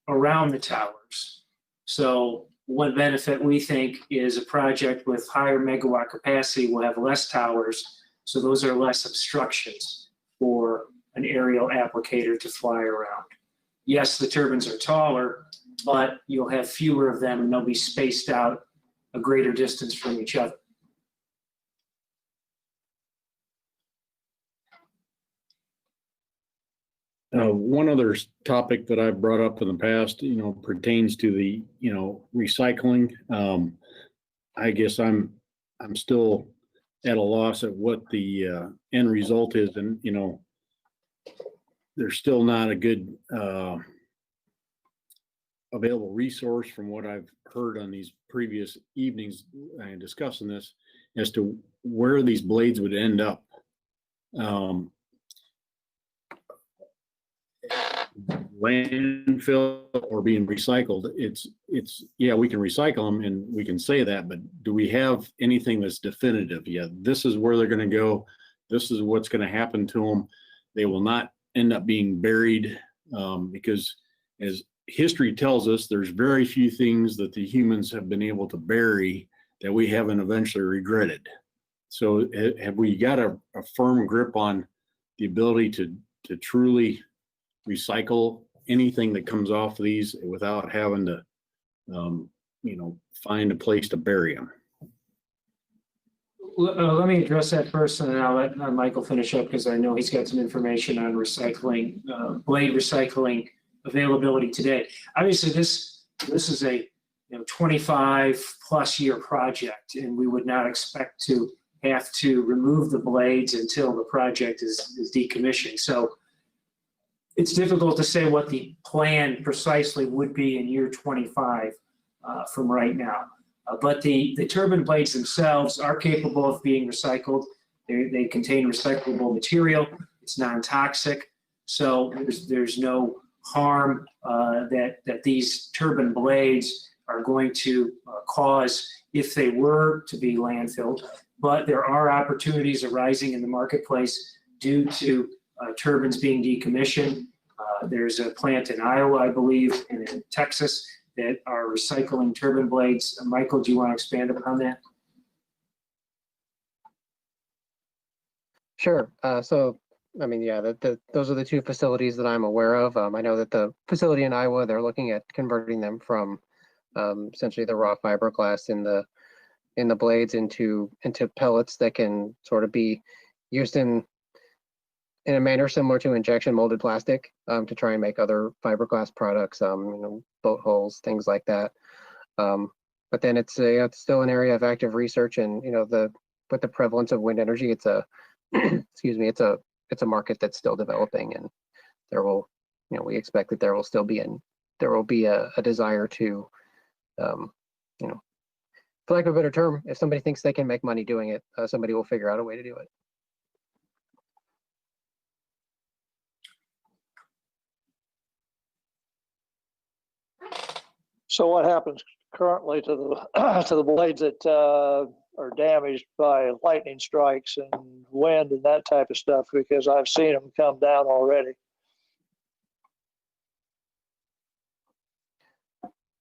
around the towers. So one benefit we think is a project with higher megawatt capacity will have less towers. So those are less obstructions for an aerial applicator to fly around. Yes, the turbines are taller, but you'll have fewer of them and they'll be spaced out a greater distance from each other. One other topic that I've brought up in the past, pertains to the, recycling. I guess I'm still at a loss at what the end result is, and there's still not a good available resource from what I've heard on these previous evenings discussing this as to where these blades would end up. Landfill or being recycled. It's yeah, we can recycle them and we can say that, but do we have anything that's definitive? Yeah, this is where they're going to go. This is what's going to happen to them. They will not end up being buried, because as history tells us, there's very few things that the humans have been able to bury that we haven't eventually regretted. So have we got a firm grip on the ability to truly recycle anything that comes off these without having to, find a place to bury them? Let me address that first, and then I'll let Michael finish up because I know he's got some information on recycling, blade recycling availability today. Obviously, this is a 25 plus year project, and we would not expect to have to remove the blades until the project is decommissioned. So it's difficult to say what the plan precisely would be in year 25 from right now. But the turbine blades themselves are capable of being recycled. They contain recyclable material. It's non-toxic. So there's no harm that these turbine blades are going to cause if they were to be landfilled. But there are opportunities arising in the marketplace due to turbines being decommissioned. There's a plant in Iowa, I believe, and in Texas that are recycling turbine blades. Michael, do you want to expand upon that? Sure. So, I mean, yeah, those are the two facilities that I'm aware of. I know that the facility in Iowa, they're looking at converting them from essentially the raw fiberglass in the blades into pellets that can sort of be used in a manner similar to injection molded plastic, to try and make other fiberglass products, boat hulls, things like that. But then it's still an area of active research, and with the prevalence of wind energy, it's a excuse me, it's a market that's still developing, and we expect that there will be a desire to, for lack of a better term, if somebody thinks they can make money doing it, somebody will figure out a way to do it. So what happens currently to the to the blades that are damaged by lightning strikes and wind and that type of stuff? Because I've seen them come down already.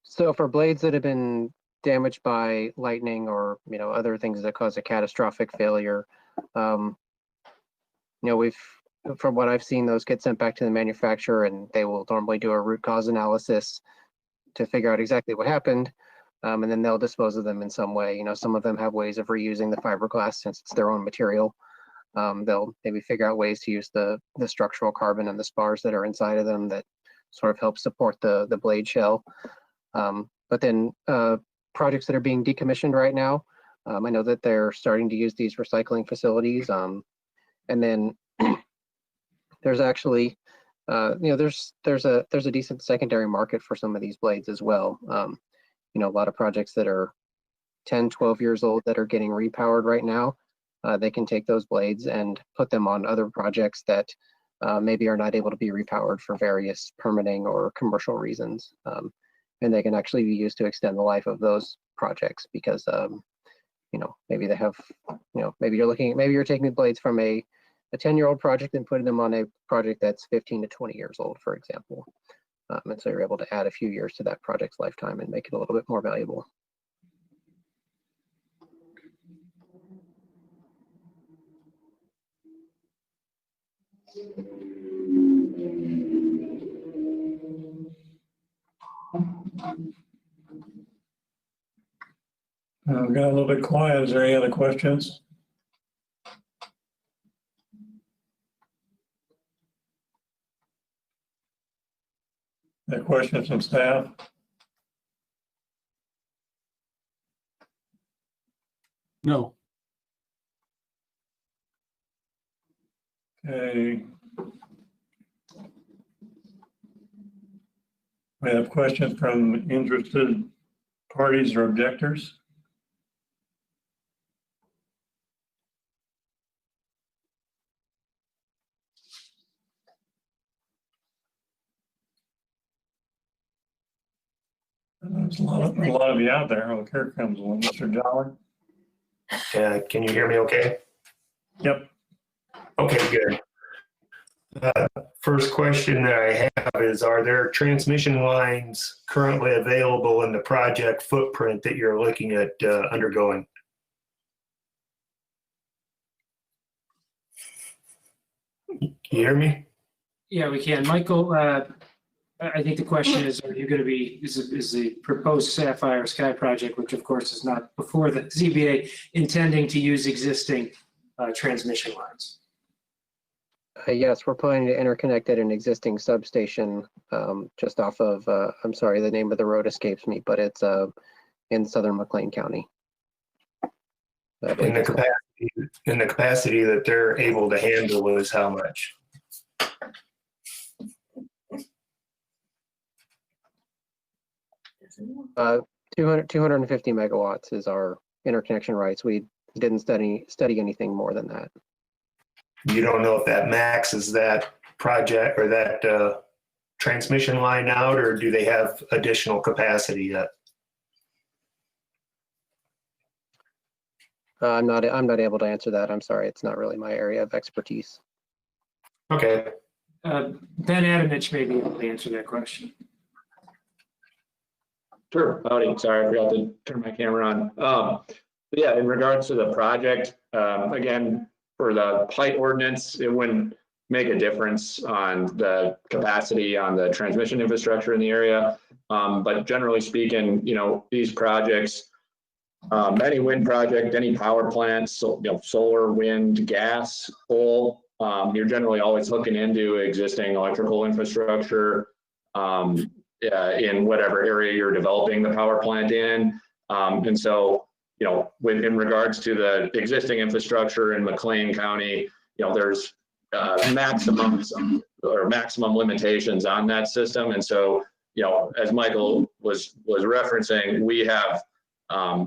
So for blades that have been damaged by lightning or other things that cause a catastrophic failure, from what I've seen, those get sent back to the manufacturer, and they will normally do a root cause analysis to figure out exactly what happened, and then they'll dispose of them in some way. Some of them have ways of reusing the fiberglass since it's their own material. They'll maybe figure out ways to use the structural carbon and the spars that are inside of them that sort of help support the blade shell. But then projects that are being decommissioned right now, I know that they're starting to use these recycling facilities. And then there's actually, there's a decent secondary market for some of these blades as well. A lot of projects that are 10, 12 years old that are getting repowered right now, they can take those blades and put them on other projects that maybe are not able to be repowered for various permitting or commercial reasons. And they can actually be used to extend the life of those projects because, maybe they have, maybe you're taking the blades from a 10-year-old project and putting them on a project that's 15 to 20 years old, for example. And so you're able to add a few years to that project's lifetime and make it a little bit more valuable. We got a little bit quiet. Is there any other questions? Any questions from staff? No. Okay. We have questions from interested parties or objectors. There's a lot of you out there. Oh, here comes one, Mr. Jolly. Can you hear me okay? Yep. Okay, good. First question that I have is, are there transmission lines currently available in the project footprint that you're looking at undergoing? Can you hear me? Yeah, we can. Michael, I think the question is, are you going to be, is the proposed Sapphire Sky project, which of course is not before the ZBA, intending to use existing transmission lines? Yes, we're planning to interconnect at an existing substation just off of, I'm sorry, the name of the road escapes me, but it's in southern McLean County. In the capacity that they're able to handle is how much? 250 megawatts is our interconnection rights. We didn't study anything more than that. You don't know if that maxes that project or that transmission line out, or do they have additional capacity yet? I'm not able to answer that. I'm sorry. It's not really my area of expertise. Okay. Ben Adamich may be able to answer that question. Sure. Howdy. Sorry, I forgot to turn my camera on. Yeah, in regards to the project, again, for the height ordinance, it wouldn't make a difference on the capacity on the transmission infrastructure in the area. But generally speaking, these projects, any wind project, any power plant, so, solar, wind, gas, coal, you're generally always hooking into existing electrical infrastructure in whatever area you're developing the power plant in. And so, in regards to the existing infrastructure in McLean County, there's maximum limitations on that system. And so, as Michael was referencing, we have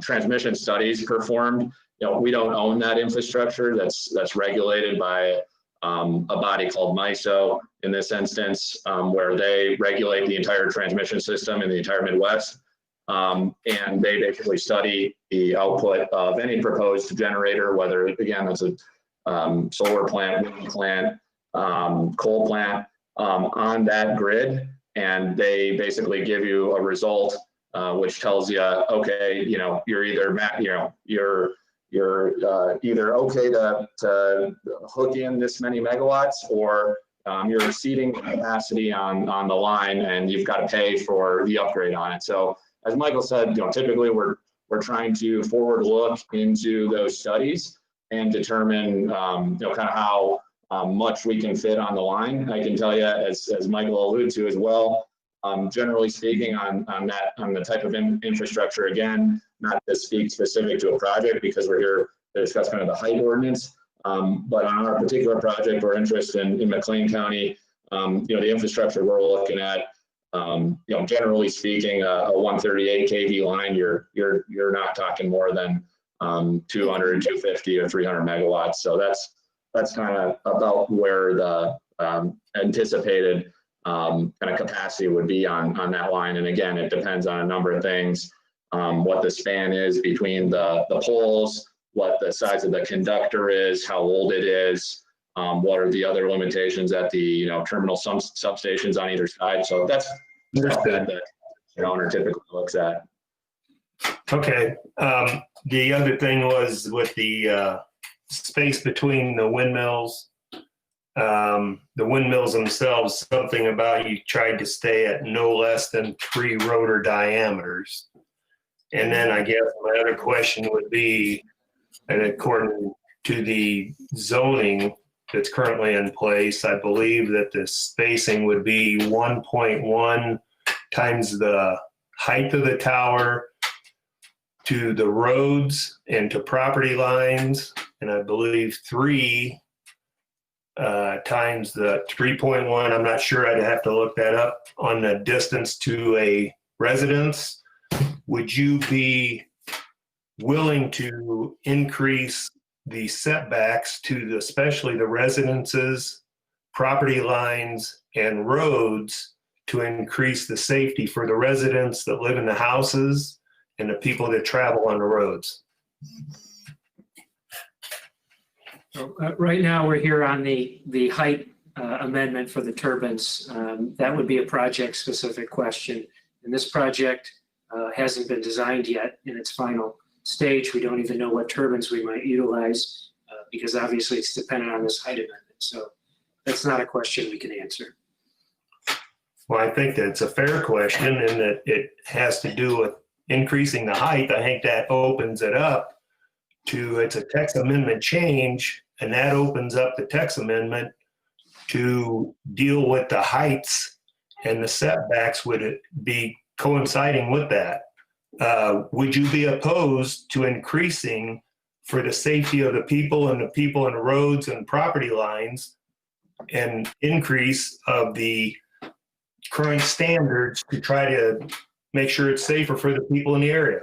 transmission studies performed. We don't own that infrastructure. That's regulated by a body called MISO in this instance, where they regulate the entire transmission system in the entire Midwest. And they basically study the output of any proposed generator, whether, again, it's a solar plant, wind plant, coal plant, on that grid. And they basically give you a result, which tells you, okay, you're either, you're either okay to hook in this many megawatts, or you're exceeding capacity on the line and you've got to pay for the upgrade on it. So as Michael said, typically we're trying to forward look into those studies and determine, kind of how much we can fit on the line. I can tell you, as Michael alluded to as well, generally speaking on the type of infrastructure, again, not to speak specific to a project because we're here to discuss kind of the height ordinance, but on our particular project or interest in McLean County, the infrastructure we're looking at, generally speaking, a 138 kV line, you're not talking more than 200, 250 or 300 megawatts. So that's kind of about where the anticipated kind of capacity would be on that line. And again, it depends on a number of things, what the span is between the poles, what the size of the conductor is, how old it is, what are the other limitations at the terminal substations on either side. So that's stuff that the owner typically looks at. Okay. The other thing was with the space between the windmills. The windmills themselves, something about you tried to stay at no less than 3 rotor diameters. And then I guess my other question would be, and according to the zoning that's currently in place, I believe that the spacing would be 1.1 times the height of the tower to the roads and to property lines, and I believe 3 times the 3.1. I'm not sure, I'd have to look that up, on the distance to a residence. Would you be willing to increase the setbacks to especially the residences, property lines, and roads to increase the safety for the residents that live in the houses and the people that travel on the roads? So, right now, we're here on the height amendment for the turbines. That would be a project-specific question. And this project hasn't been designed yet in its final stage. We don't even know what turbines we might utilize because obviously it's dependent on this height amendment. So that's not a question we can answer. Well, I think that's a fair question, and that it has to do with increasing the height. I think that opens it up to, it's a text amendment change, and that opens up the text amendment to deal with the heights, and the setbacks would be coinciding with that. Would you be opposed to increasing for the safety of the people and the people in the roads and property lines, and increase of the current standards to try to make sure it's safer for the people in the area?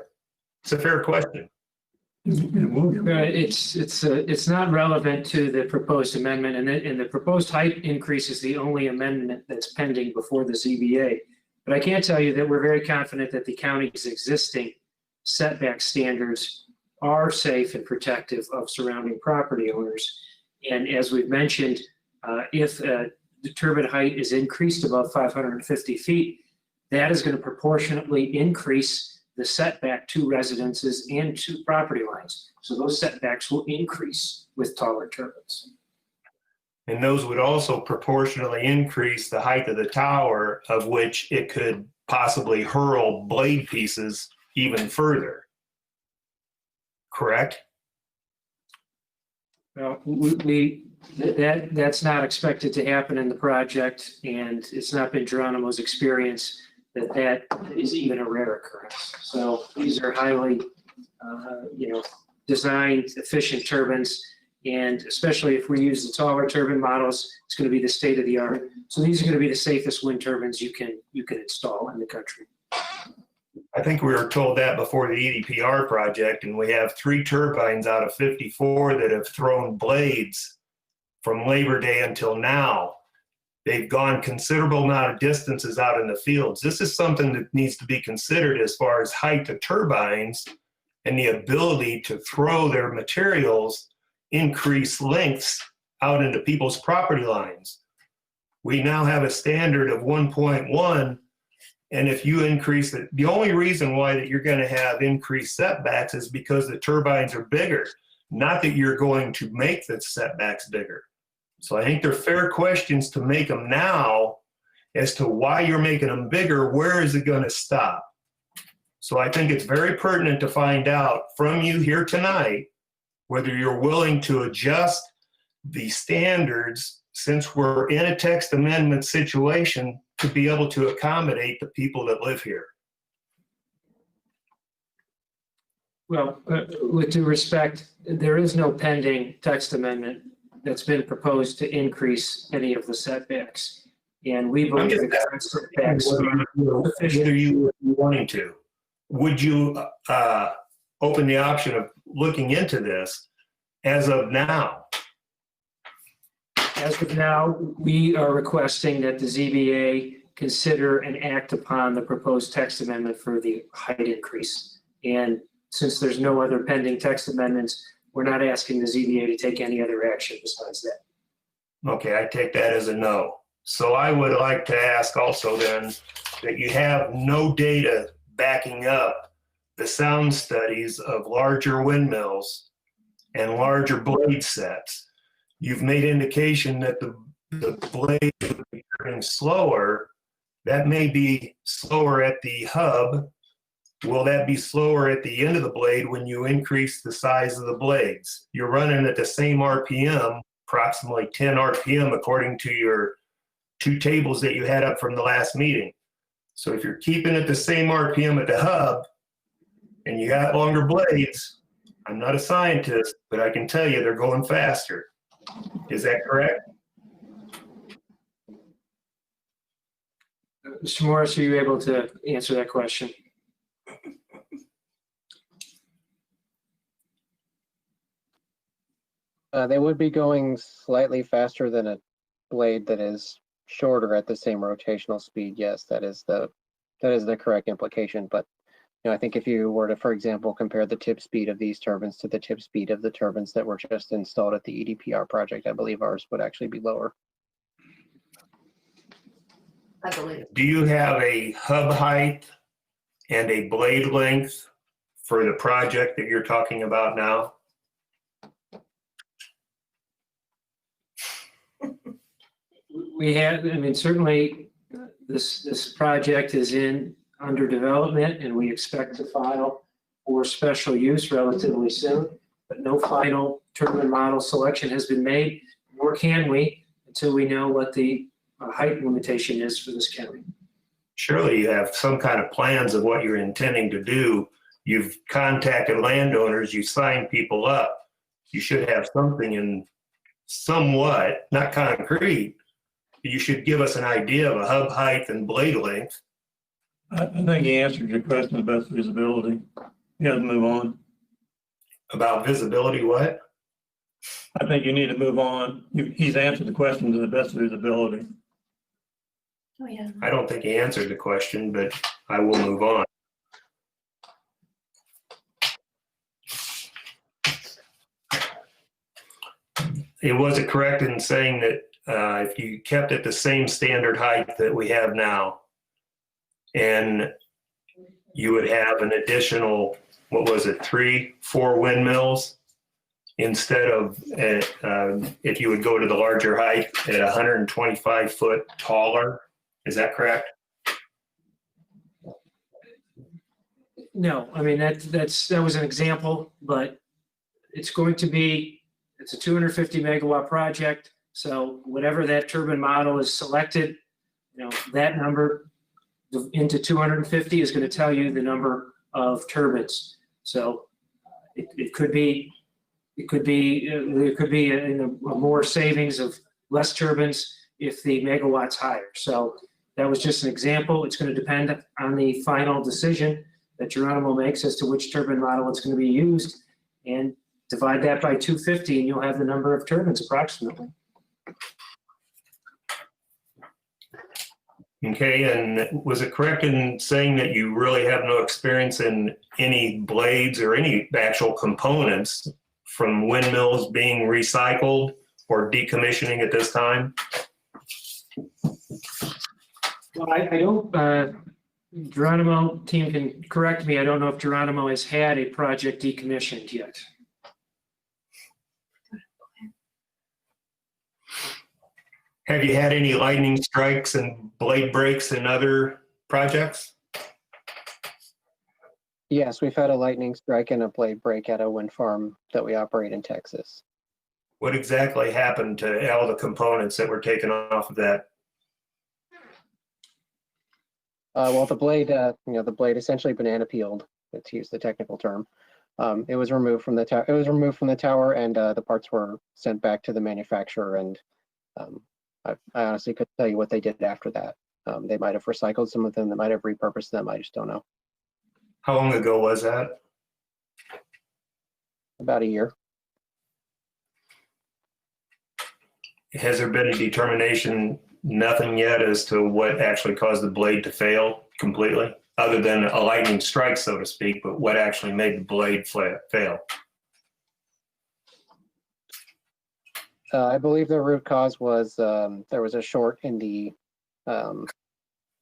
It's a fair question. It's not relevant to the proposed amendment, and the proposed height increase is the only amendment that's pending before the ZBA. But I can tell you that we're very confident that the county's existing setback standards are safe and protective of surrounding property owners. And as we've mentioned, if the turbine height is increased above 550 feet, that is going to proportionately increase the setback to residences and to property lines. So those setbacks will increase with taller turbines. And those would also proportionally increase the height of the tower, of which it could possibly hurl blade pieces even further. Correct? Well, that's not expected to happen in the project, and it's not been Geronimo's experience that is even a rare occurrence. So these are highly, designed efficient turbines. And especially if we use the taller turbine models, it's going to be the state of the art. So these are going to be the safest wind turbines you can install in the country. I think we were told that before the EDPR project, and we have 3 turbines out of 54 that have thrown blades from Labor Day until now. They've gone considerable amount of distances out in the fields. This is something that needs to be considered as far as height of turbines and the ability to throw their materials increase lengths out into people's property lines. We now have a standard of 1.1, and if you increase it, the only reason why that you're going to have increased setbacks is because the turbines are bigger, not that you're going to make the setbacks bigger. So I think they're fair questions to make them now as to why you're making them bigger. Where is it going to stop? So I think it's very pertinent to find out from you here tonight whether you're willing to adjust the standards, since we're in a text amendment situation, to be able to accommodate the people that live here. Well, with due respect, there is no pending text amendment that's been proposed to increase any of the setbacks. And we believe the current setbacks are sufficient. Whether you wanting to, would you open the option of looking into this as of now? As of now, we are requesting that the ZBA consider and act upon the proposed text amendment for the height increase. And since there's no other pending text amendments, we're not asking the ZBA to take any other action besides that. Okay, I take that as a no. So I would like to ask also then that you have no data backing up the sound studies of larger windmills and larger blade sets. You've made indication that the blade would be turning slower. That may be slower at the hub. Will that be slower at the end of the blade when you increase the size of the blades? You're running at the same RPM, approximately 10 RPM, according to your 2 tables that you had up from the last meeting. So if you're keeping it the same RPM at the hub and you got longer blades, I'm not a scientist, but I can tell you they're going faster. Is that correct? Mr. Morris, are you able to answer that question? They would be going slightly faster than a blade that is shorter at the same rotational speed. Yes, that is the correct implication. But I think if you were to, for example, compare the tip speed of these turbines to the tip speed of the turbines that were just installed at the EDPR project, I believe ours would actually be lower. I believe. Do you have a hub height and a blade length for the project that you're talking about now? We have, certainly this project is under development, and we expect to file for special use relatively soon, but no final turbine model selection has been made, nor can we until we know what the height limitation is for this county. Surely you have some kind of plans of what you're intending to do. You've contacted landowners, you signed people up. You should have something in somewhat, not concrete. You should give us an idea of a hub height and blade length. I think he answered your question about visibility. You got to move on. About visibility, what? I think you need to move on. He's answered the question to the best of his ability. Oh, yeah. I don't think he answered the question, but I will move on. Was it correct in saying that if you kept it the same standard height that we have now, and you would have an additional, what was it, 3-4 windmills instead of, if you would go to the larger height at 125 foot taller? Is that correct? No, that was an example, but it's a 250 megawatt project. So whatever that turbine model is selected, that number into 250 is going to tell you the number of turbines. So it could be there could be a more savings of less turbines if the megawatt's higher. So that was just an example. It's going to depend on the final decision that Geronimo makes as to which turbine model it's going to be used, and divide that by 250 and you'll have the number of turbines approximately. Okay, and was it correct in saying that you really have no experience in any blades or any actual components from windmills being recycled or decommissioning at this time? Well, I don't, Geronimo team can correct me. I don't know if Geronimo has had a project decommissioned yet. Have you had any lightning strikes and blade breaks in other projects? Yes, we've had a lightning strike and a blade break at a wind farm that we operate in Texas. What exactly happened to all the components that were taken off of that? Well, the blade, the blade essentially banana peeled, to use the technical term. It was removed from the tower. It was removed from the tower, and the parts were sent back to the manufacturer. And I honestly couldn't tell you what they did after that. They might have recycled some of them. They might have repurposed them. I just don't know. How long ago was that? About a year. Has there been a determination, nothing yet, as to what actually caused the blade to fail completely? Other than a lightning strike, so to speak, but what actually made the blade fail? I believe the root cause was there was a short in the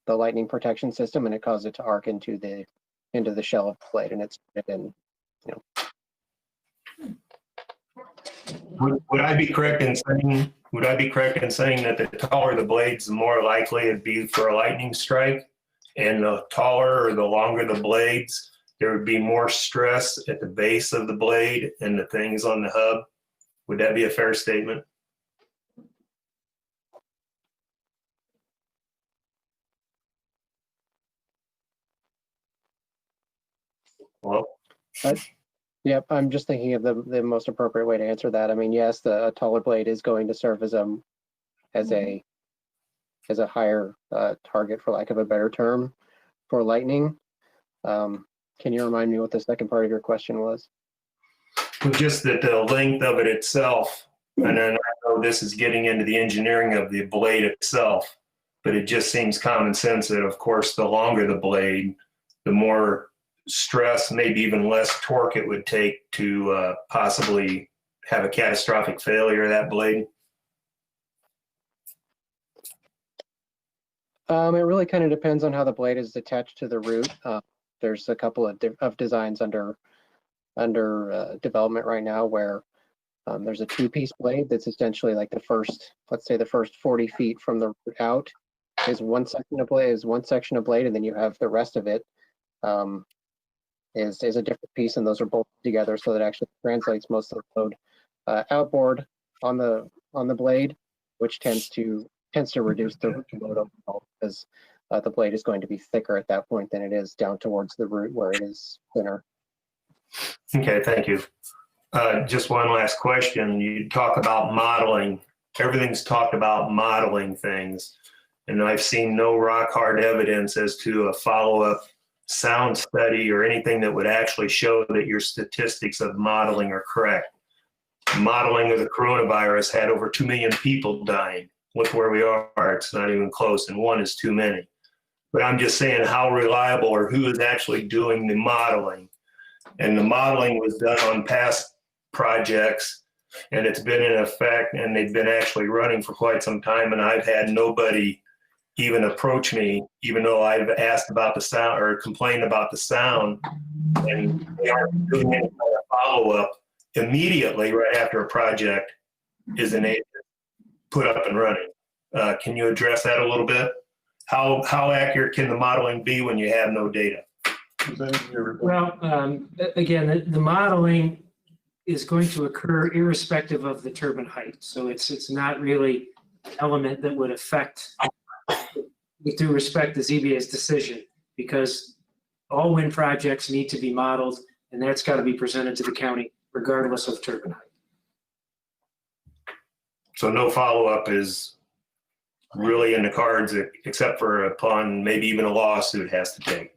lightning protection system, and it caused it to arc into the shell of the blade, and it's been, Would I be correct in saying? Would I be correct in saying that the taller the blades, the more likely it'd be for a lightning strike, and the taller or the longer the blades, there would be more stress at the base of the blade and the things on the hub? Would that be a fair statement? Well, Yep, I'm just thinking of the most appropriate way to answer that. I mean, yes, the taller blade is going to serve as a higher target, for lack of a better term, for lightning. Can you remind me what the second part of your question was? just that the length of it itself, and then I know this is getting into the engineering of the blade itself, but it just seems common sense that, of course, the longer the blade, the more stress, maybe even less torque it would take to possibly have a catastrophic failure of that blade. It really kind of depends on how the blade is attached to the root. There's a couple of designs under development right now where there's a two-piece blade that's essentially like the first, let's say the first 40 feet from the root out is one section of blade, and then you have the rest of it is a different piece, and those are bolted together so that it actually translates most of the load outboard on the blade, which tends to reduce the load overall because the blade is going to be thicker at that point than it is down towards the root where it is thinner. Okay, thank you. Just one last question. You talk about modeling. Everything's talked about modeling things, and I've seen no rock hard evidence as to a follow-up sound study or anything that would actually show that your statistics of modeling are correct. Modeling of the coronavirus had over 2 million people dying. Look where we are. It's not even close, and one is too many. But I'm just saying how reliable or who is actually doing the modeling. And the modeling was done on past projects, and it's been in effect, and they've been actually running for quite some time, and I've had nobody even approach me, even though I've asked about the sound or complained about the sound, and they aren't doing any kind of follow-up immediately right after a project is put up and running. Can you address that a little bit? How accurate can the modeling be when you have no data? Well, again, the modeling is going to occur irrespective of the turbine height. So it's not really an element that would affect with due respect, the ZBA's decision, because all wind projects need to be modeled, and that's got to be presented to the county regardless of turbine height. So no follow-up is really in the cards, except for upon maybe even a lawsuit has to take.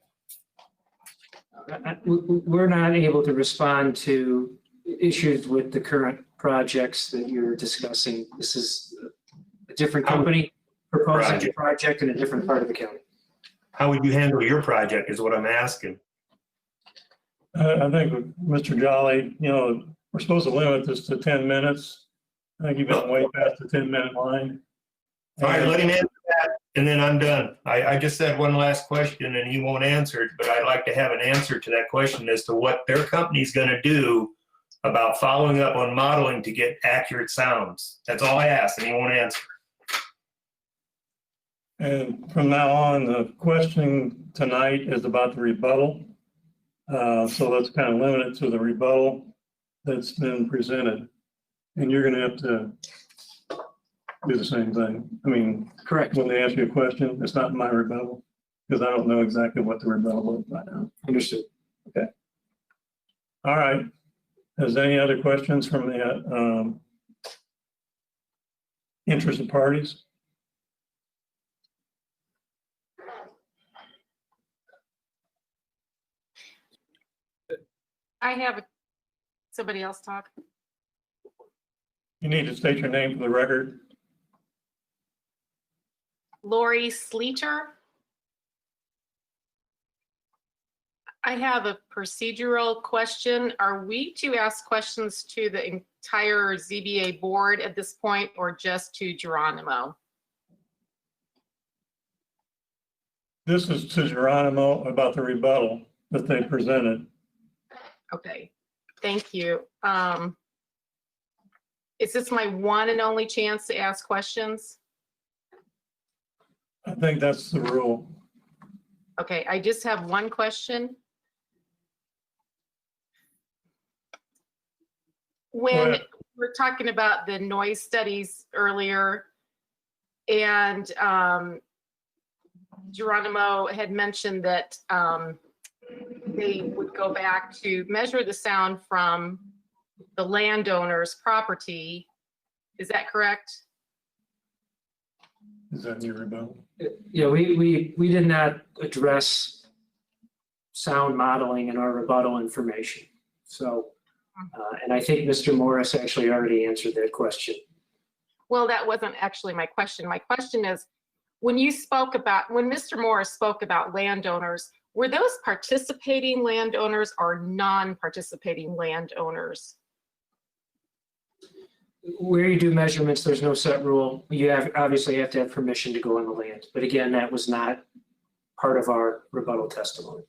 We're not able to respond to issues with the current projects that you're discussing. This is a different company proposing a project in a different part of the county. How would you handle your project is what I'm asking. I think with Mr. Jolly, we're supposed to limit this to 10 minutes. I think you've been way past the 10-minute line. All right, let him answer that, and then I'm done. I just said one last question, and he won't answer it, but I'd like to have an answer to that question as to what their company's gonna do about following up on modeling to get accurate sounds. That's all I asked, and he won't answer. And from now on, the question tonight is about the rebuttal. So let's kind of limit it to the rebuttal that's been presented. And you're gonna have to do the same thing. I mean, Correct. when they ask you a question, it's not my rebuttal, because I don't know exactly what the rebuttal is right now. Understood. All right. Is there any other questions from the interested parties? I have somebody else talk. You need to state your name for the record. Lori Sleeter. I have a procedural question. Are we to ask questions to the entire ZBA board at this point or just to Geronimo? This is to Geronimo about the rebuttal that they presented. Okay, thank you. Is this my one and only chance to ask questions? I think that's the rule. Okay, I just have one question. When we're talking about the noise studies earlier, and Geronimo had mentioned that they would go back to measure the sound from the landowner's property. Is that correct? Is that your rebuttal? Yeah, we did not address sound modeling in our rebuttal information. So, and I think Mr. Morris actually already answered that question. Well, that wasn't actually my question. My question is, when Mr. Morris spoke about landowners, were those participating landowners or non-participating landowners? Where you do measurements, there's no set rule. You obviously have to have permission to go on the land. But again, that was not part of our rebuttal testimony.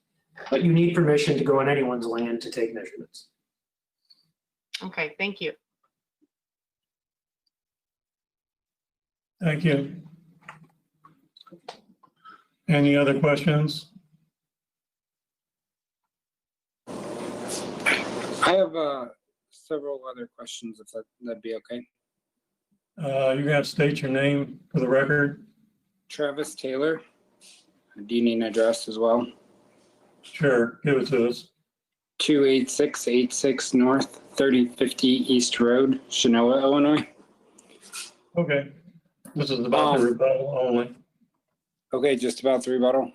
But you need permission to go on anyone's land to take measurements. Okay, thank you. Thank you. Any other questions? I have several other questions, if that'd be okay. You're gonna have to state your name for the record. Travis Taylor. Do you need an address as well? Sure, give it to us. 28686 North 3050 East Road, Chenoa, Illinois. Okay. This is about the rebuttal only. Okay, just about the rebuttal.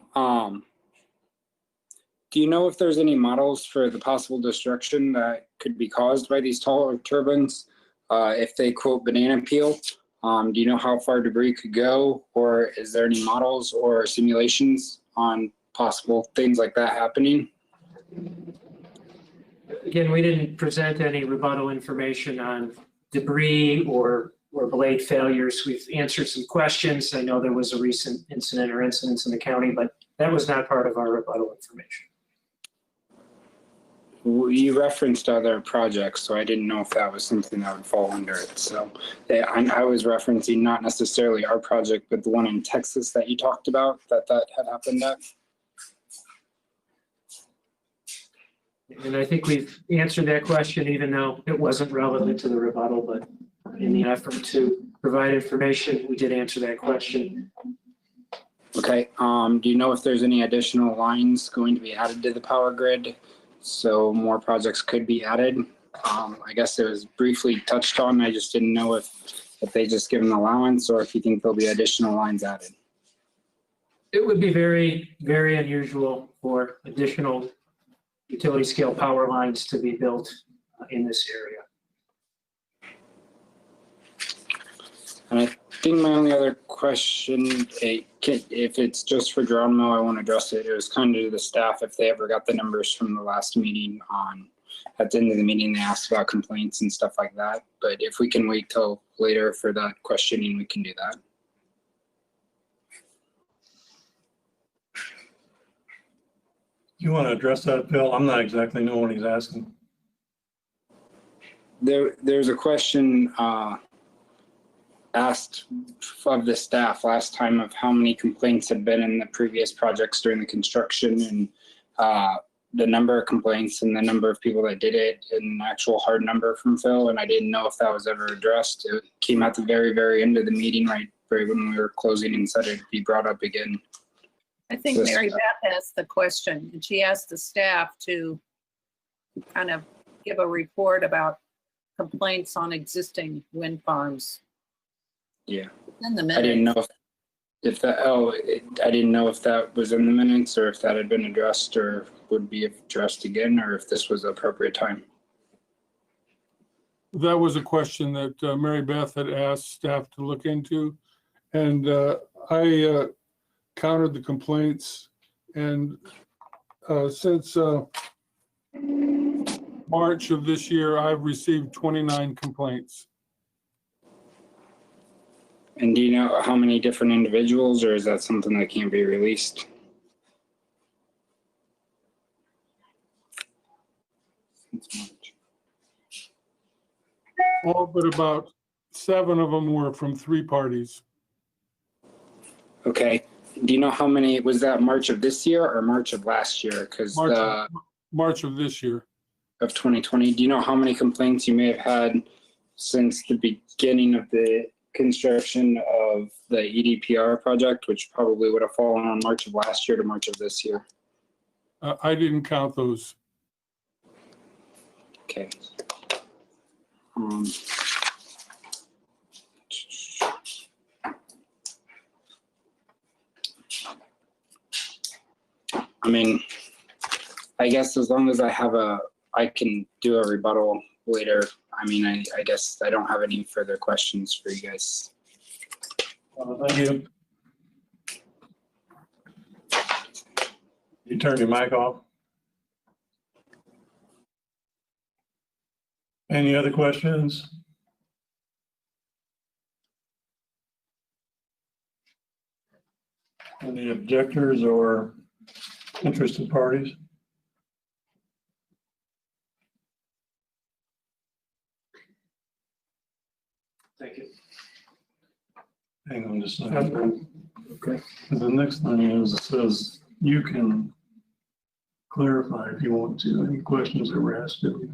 Do you know if there's any models for the possible destruction that could be caused by these taller turbines? If they quote banana peel, do you know how far debris could go? Or is there any models or simulations on possible things like that happening? Again, we didn't present any rebuttal information on debris or blade failures. We've answered some questions. I know there was a recent incident or incidents in the county, but that was not part of our rebuttal information. You referenced other projects, so I didn't know if that was something that would fall under it. So I was referencing not necessarily our project, but the one in Texas that you talked about that had happened at. And I think we've answered that question, even though it wasn't relevant to the rebuttal, but in the effort to provide information, we did answer that question. Okay, do you know if there's any additional lines going to be added to the power grid? So more projects could be added? I guess it was briefly touched on. I just didn't know if they just give an allowance or if you think there'll be additional lines added. It would be very, very unusual for additional utility scale power lines to be built in this area. And I think my only other question, if it's just for Geronimo, I want to address it. It was kind of to the staff if they ever got the numbers from the last meeting on, at the end of the meeting, they asked about complaints and stuff like that. But if we can wait till later for that questioning, we can do that. You want to address that, Phil? I'm not exactly knowing what he's asking. There's a question asked of the staff last time of how many complaints had been in the previous projects during the construction and the number of complaints and the number of people that did it and an actual hard number from Phil. And I didn't know if that was ever addressed. It came at the very, very end of the meeting, right when we were closing, and said it'd be brought up again. I think Mary Beth asked the question, and she asked the staff to kind of give a report about complaints on existing wind farms. Yeah. In the I didn't minutes. know if that, I didn't know if that was in the minutes or if that had been addressed or would be addressed again, or if this was the appropriate time. That was a question that Mary Beth had asked staff to look into. And I counted the complaints, and since March of this year, I've received 29 complaints. And do you know how many different individuals, or is that something that can't be released? All but about 7 of them were from 3 parties. Okay. Do you know how many, was that March of this year or March of last year? Because March of this year. Of 2020. Do you know how many complaints you may have had since the beginning of the construction of the EDPR project, which probably would have fallen on March of last year to March of this year? I didn't count those. Okay. I mean, I guess as long as I can do a rebuttal later. I mean, I guess I don't have any further questions for you guys. Thank you. You turned your mic off. Any other questions? Any objectors or interested parties? Thank you. Hang on just a second. Okay. The next thing is, it says you can clarify if you want to, any questions that were asked of you.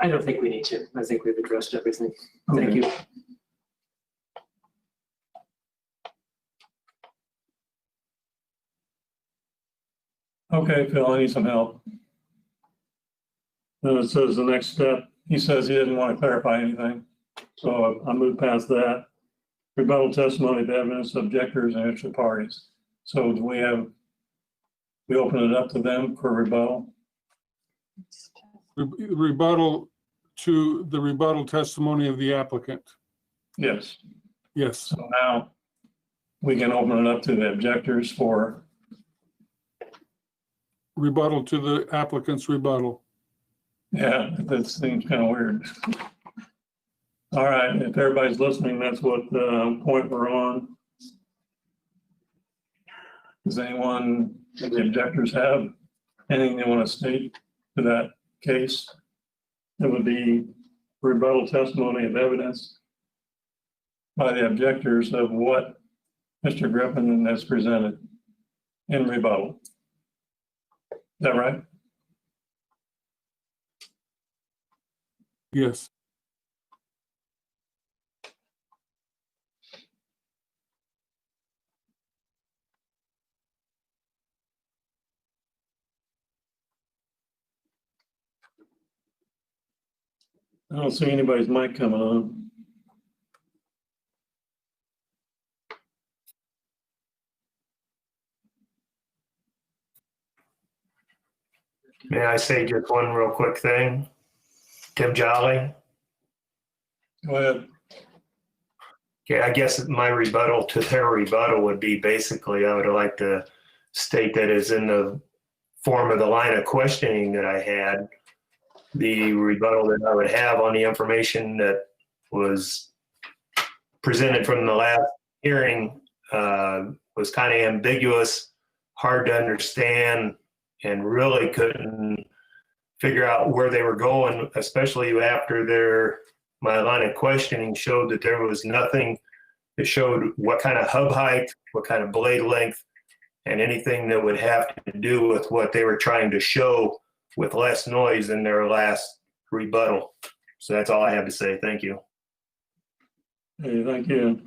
I don't think we need to. I think we've addressed everything. Thank Okay. you. Okay, Phil, I need some help. Then it says the next step, he says he didn't want to clarify anything. So I moved past that. Rebuttal testimony of evidence, objectors, and interested parties. So do we open it up to them for rebuttal? Rebuttal to the rebuttal testimony of the applicant. Yes. Yes. So now we can open it up to the objectors for Rebuttal to the applicant's rebuttal. yeah, that seems kind of weird. All right, if everybody's listening, that's what point we're on. Does anyone, the objectors have anything they want to state to that case? It would be rebuttal testimony of evidence by the objectors of what Mr. Griffin has presented in rebuttal. Is that right? Yes. I don't see anybody's mic coming on. May I say just one real quick thing? Tim Jolly? Go ahead. Okay, I guess my rebuttal to their rebuttal would be basically, I would like to state that as in the form of the line of questioning that I had, the rebuttal that I would have on the information that was presented from the last hearing was kind of ambiguous, hard to understand, and really couldn't figure out where they were going, especially after my line of questioning showed that there was nothing that showed what kind of hub height, what kind of blade length, and anything that would have to do with what they were trying to show with less noise in their last rebuttal. So that's all I have to say. Thank you. Hey, thank you.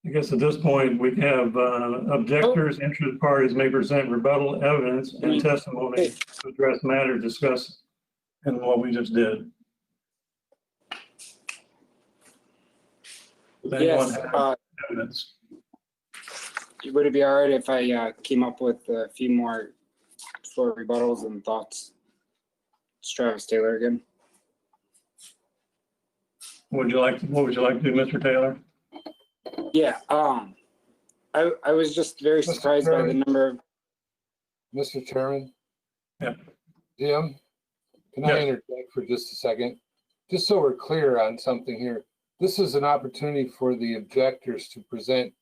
I guess at this point, we have objectors, interested parties may present rebuttal evidence and testimony to address matters discussed in what we just did. Does anyone Yes, have evidence? would it be all right if I came up with a few more for rebuttals and thoughts? It's Travis Taylor again. What would you like to do, Mr. Taylor? Yeah, I was just very Mr. surprised by the Chairman. number of, Mr. Chairman? Yeah. Jim, can I Yes. interject for just a second? Just so we're clear on something here, this is an opportunity for the objectors to present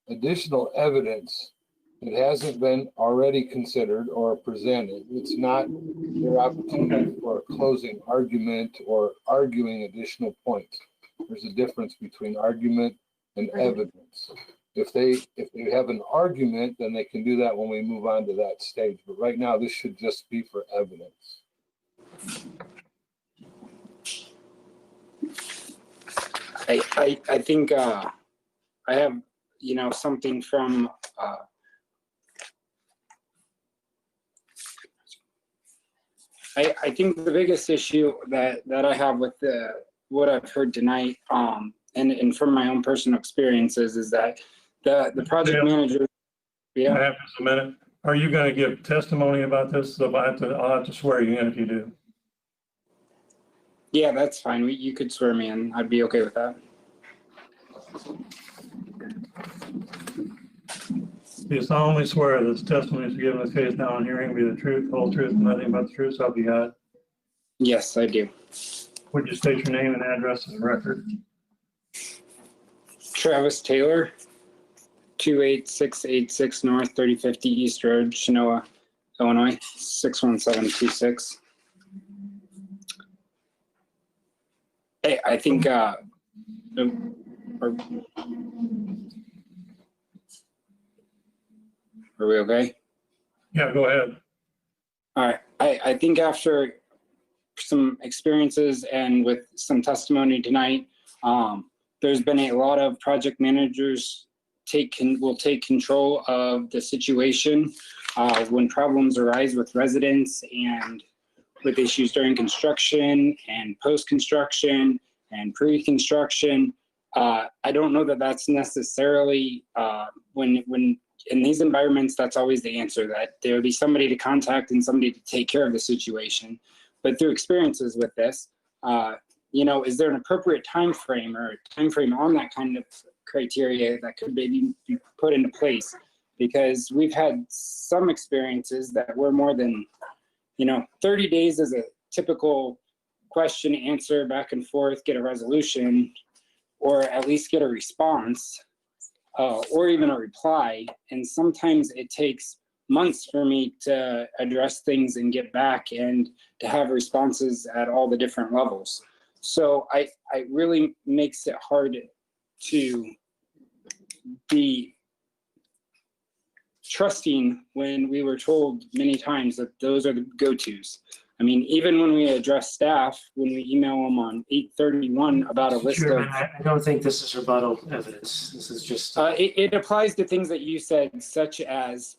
additional evidence that hasn't been already considered or presented. It's not your opportunity for a closing argument or arguing additional points. There's a difference between argument and evidence. If they have an argument, then they can do that when we move on to that stage. But right now, this should just be for evidence. I think I have, something from I think the biggest issue that I have with what I've heard tonight, and from my own personal experiences, is that the project manager. I have just a minute. Are you going to give testimony about this? So I'll have to swear you in if you do. Yeah, that's fine. You could swear me in. I'd be okay with that. Do you solemnly swear that the testimony to give in this case now on hearing be the truth, whole truth, and nothing but the truth, so help you God? Yes, I do. Would you state your name and address in the record? Travis Taylor, 28686 North 3050 East Road, Chenoa, Illinois, 61726. Hey, I think are we okay? Yeah, go ahead. All right. I think after some experiences and with some testimony tonight, there's been a lot of project managers will take control of the situation when problems arise with residents and with issues during construction and post-construction and pre-construction. I don't know that that's necessarily when in these environments, that's always the answer, that there will be somebody to contact and somebody to take care of the situation. But through experiences with this, is there an appropriate time frame on that kind of criteria that could maybe be put into place? Because we've had some experiences that were more than 30 days is a typical question, answer, back and forth, get a resolution, or at least get a response, or even a reply. And sometimes it takes months for me to address things and get back and to have responses at all the different levels. So I really makes it hard to be trusting when we were told many times that those are the go-tos. I mean, even when we address staff, when we email them on 8/31 about a list Chairman, of. I don't think this is rebuttal evidence. This is just. It applies to things that you said, such as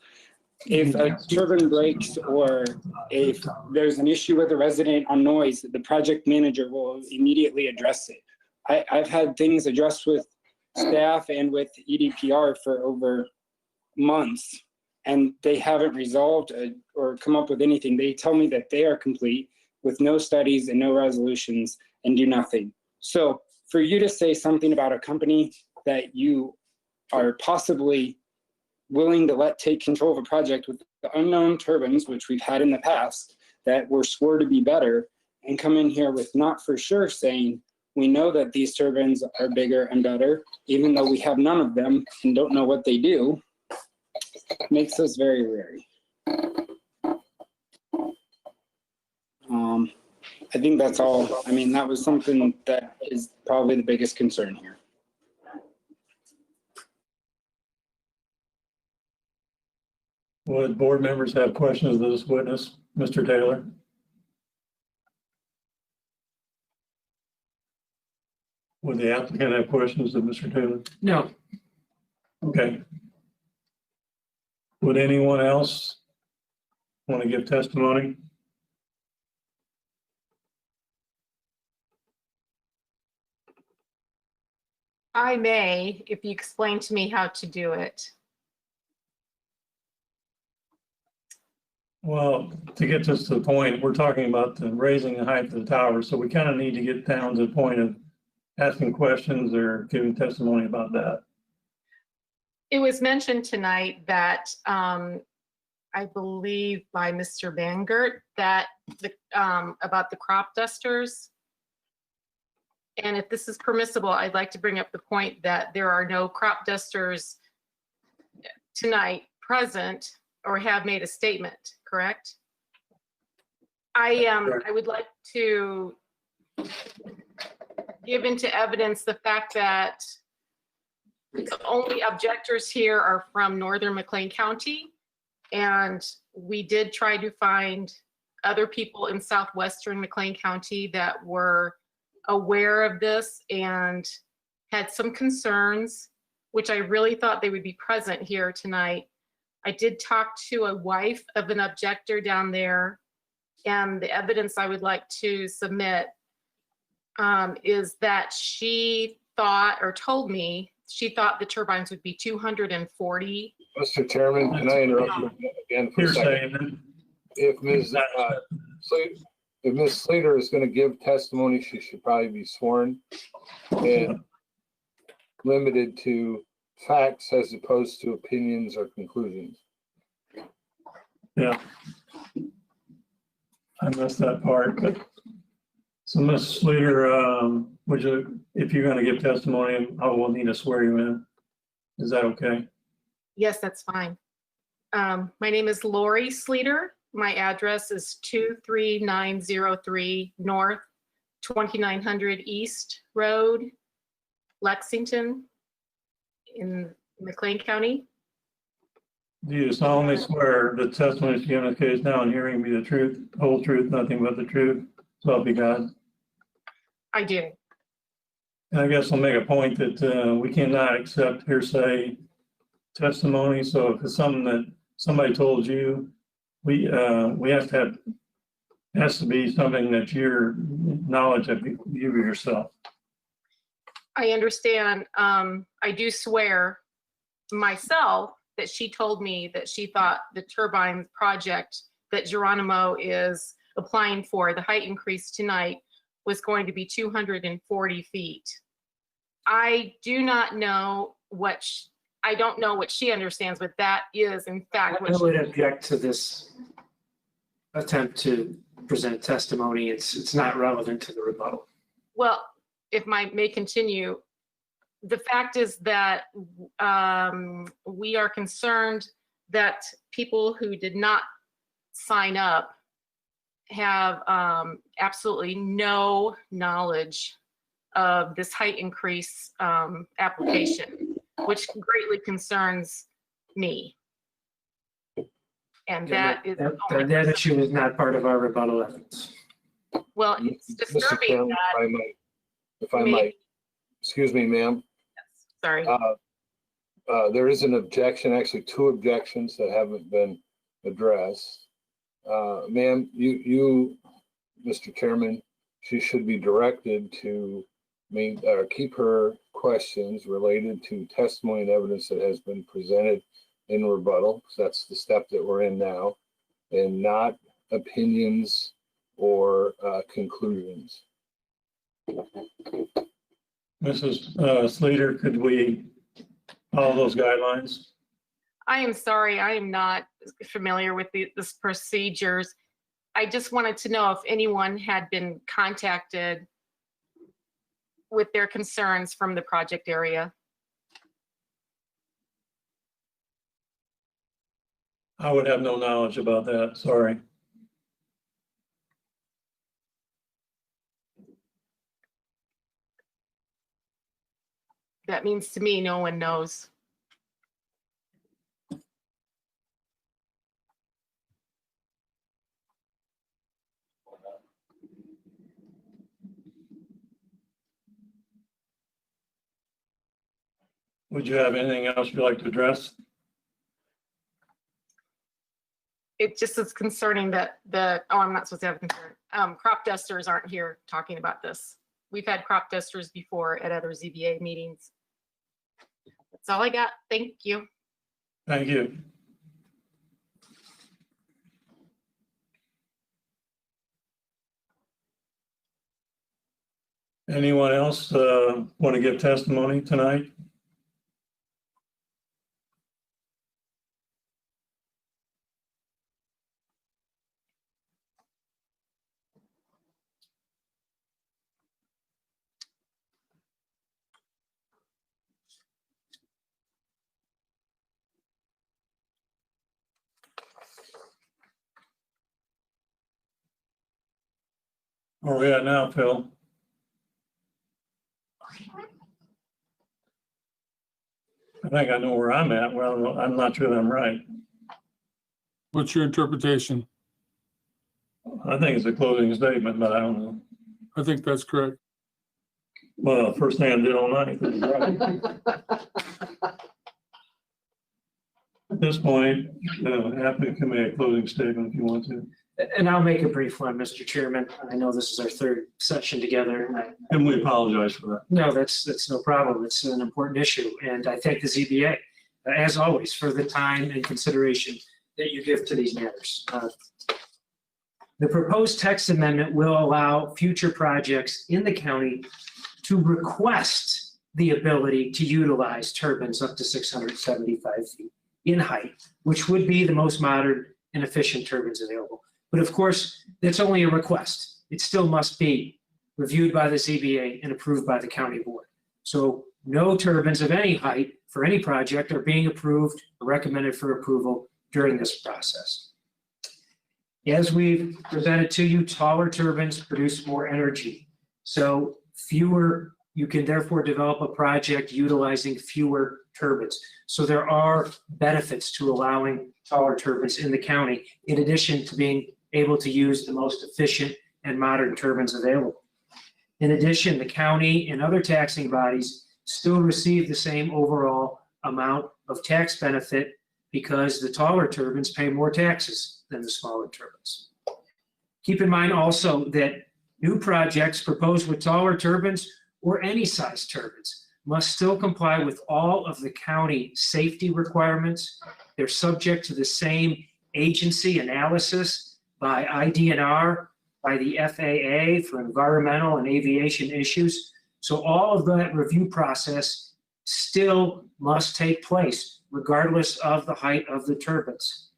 if a turbine breaks or if there's an issue with a resident on noise, the project manager will immediately address it. I've had things addressed with staff and with EDPR for over months, and they haven't resolved or come up with anything. They tell me that they are complete with no studies and no resolutions and do nothing. So for you to say something about a company that you are possibly willing to let take control of a project with the unknown turbines, which we've had in the past, that were swore to be better, and come in here with not for sure saying, we know that these turbines are bigger and better, even though we have none of them and don't know what they do, makes us very wary. I think that's all. I mean, that was something that is probably the biggest concern here. Would board members have questions of this witness, Mr. Taylor? Would the applicant have questions of Mr. Taylor? No. Okay. Would anyone else want to give testimony? I may, if you explain to me how to do it. Well, to get this to the point, we're talking about the raising the height of the tower, so we kind of need to get down to the point of asking questions or giving testimony about that. It was mentioned tonight that I believe by Mr. Bangert that about the crop dusters. And if this is permissible, I'd like to bring up the point that there are no crop dusters tonight present or have made a statement, correct? I would like to give into evidence the fact that the only objectors here are from Northern McLean County. And we did try to find other people in Southwestern McLean County that were aware of this and had some concerns, which I really thought they would be present here tonight. I did talk to a wife of an objector down there, and the evidence I would like to submit is that she thought or told me she thought the turbines would be 240. Mr. Chairman, can I interrupt you again for a second? If Ms. Slater is going to give testimony, she should probably be sworn and limited to facts as opposed to opinions or conclusions. Yeah. I missed that part, but so Ms. Slater, would you, if you're going to give testimony, I will need to swear you in. Is that okay? Yes, that's fine. My name is Lori Sleater. My address is 23903 North 2900 East Road, Lexington in McLean County. Do you solemnly swear the testimony you give in this case now and hearing be the truth, whole truth, nothing but the truth, so help you God? I do. And I guess I'll make a point that we cannot accept hearsay testimony. So if it's something that somebody told you, we have to have, it has to be something that your knowledge of you yourself. I understand. I do swear myself that she told me that she thought the turbine project that Geronimo is applying for, the height increase tonight, was going to be 240 feet. I do not know what, I don't know what she understands, but that is in fact what I would object to this attempt to present testimony. It's not relevant to the rebuttal. Well, if I may continue, the fact is that we are concerned that people who did not sign up have absolutely no knowledge of this height increase application, which greatly concerns me. And that is that issue is not part of our rebuttal evidence. well, it's disturbing that. If I might, excuse me, ma'am. Sorry. There is an objection, actually two objections that haven't been addressed. Ma'am, you, Mr. Chairman, she should be directed to keep her questions related to testimony and evidence that has been presented in rebuttal, 'cause that's the step that we're in now, and not opinions or conclusions. Mrs. Slater, could we follow those guidelines? I am sorry, I am not familiar with this procedures. I just wanted to know if anyone had been contacted with their concerns from the project area. I would have no knowledge about that, sorry. That means to me, no one knows. Would you have anything else you'd like to address? It just is concerning that I'm not supposed to have a concern. Crop dusters aren't here talking about this. We've had crop dusters before at other ZBA meetings. That's all I got. Thank you. Thank you. Anyone else want to give testimony tonight? Where are we at now, Phil? I think I know where I'm at. Well, I'm not sure that I'm right. What's your interpretation? I think it's a closing statement, but I don't know. I think that's correct. Well, first thing I did all night. Was right. At this point, happy to make a closing statement if you want to. And I'll make a brief one, Mr. Chairman. I know this is our third session together. And we apologize for that. No, that's no problem. It's an important issue. And I thank the ZBA, as always, for the time and consideration that you give to these matters. The proposed text amendment will allow future projects in the county to request the ability to utilize turbines up to 675 feet in height, which would be the most modern and efficient turbines available. But of course, that's only a request. It still must be reviewed by the ZBA and approved by the county board. So no turbines of any height for any project are being approved or recommended for approval during this process. As we've presented to you, taller turbines produce more energy. So you can therefore develop a project utilizing fewer turbines. So there are benefits to allowing taller turbines in the county, in addition to being able to use the most efficient and modern turbines available. In addition, the county and other taxing bodies still receive the same overall amount of tax benefit because the taller turbines pay more taxes than the smaller turbines. Keep in mind also that new projects proposed with taller turbines or any size turbines must still comply with all of the county safety requirements. They're subject to the same agency analysis by IDNR, by the FAA for environmental and aviation issues. So all of that review process still must take place regardless of the height of the turbines.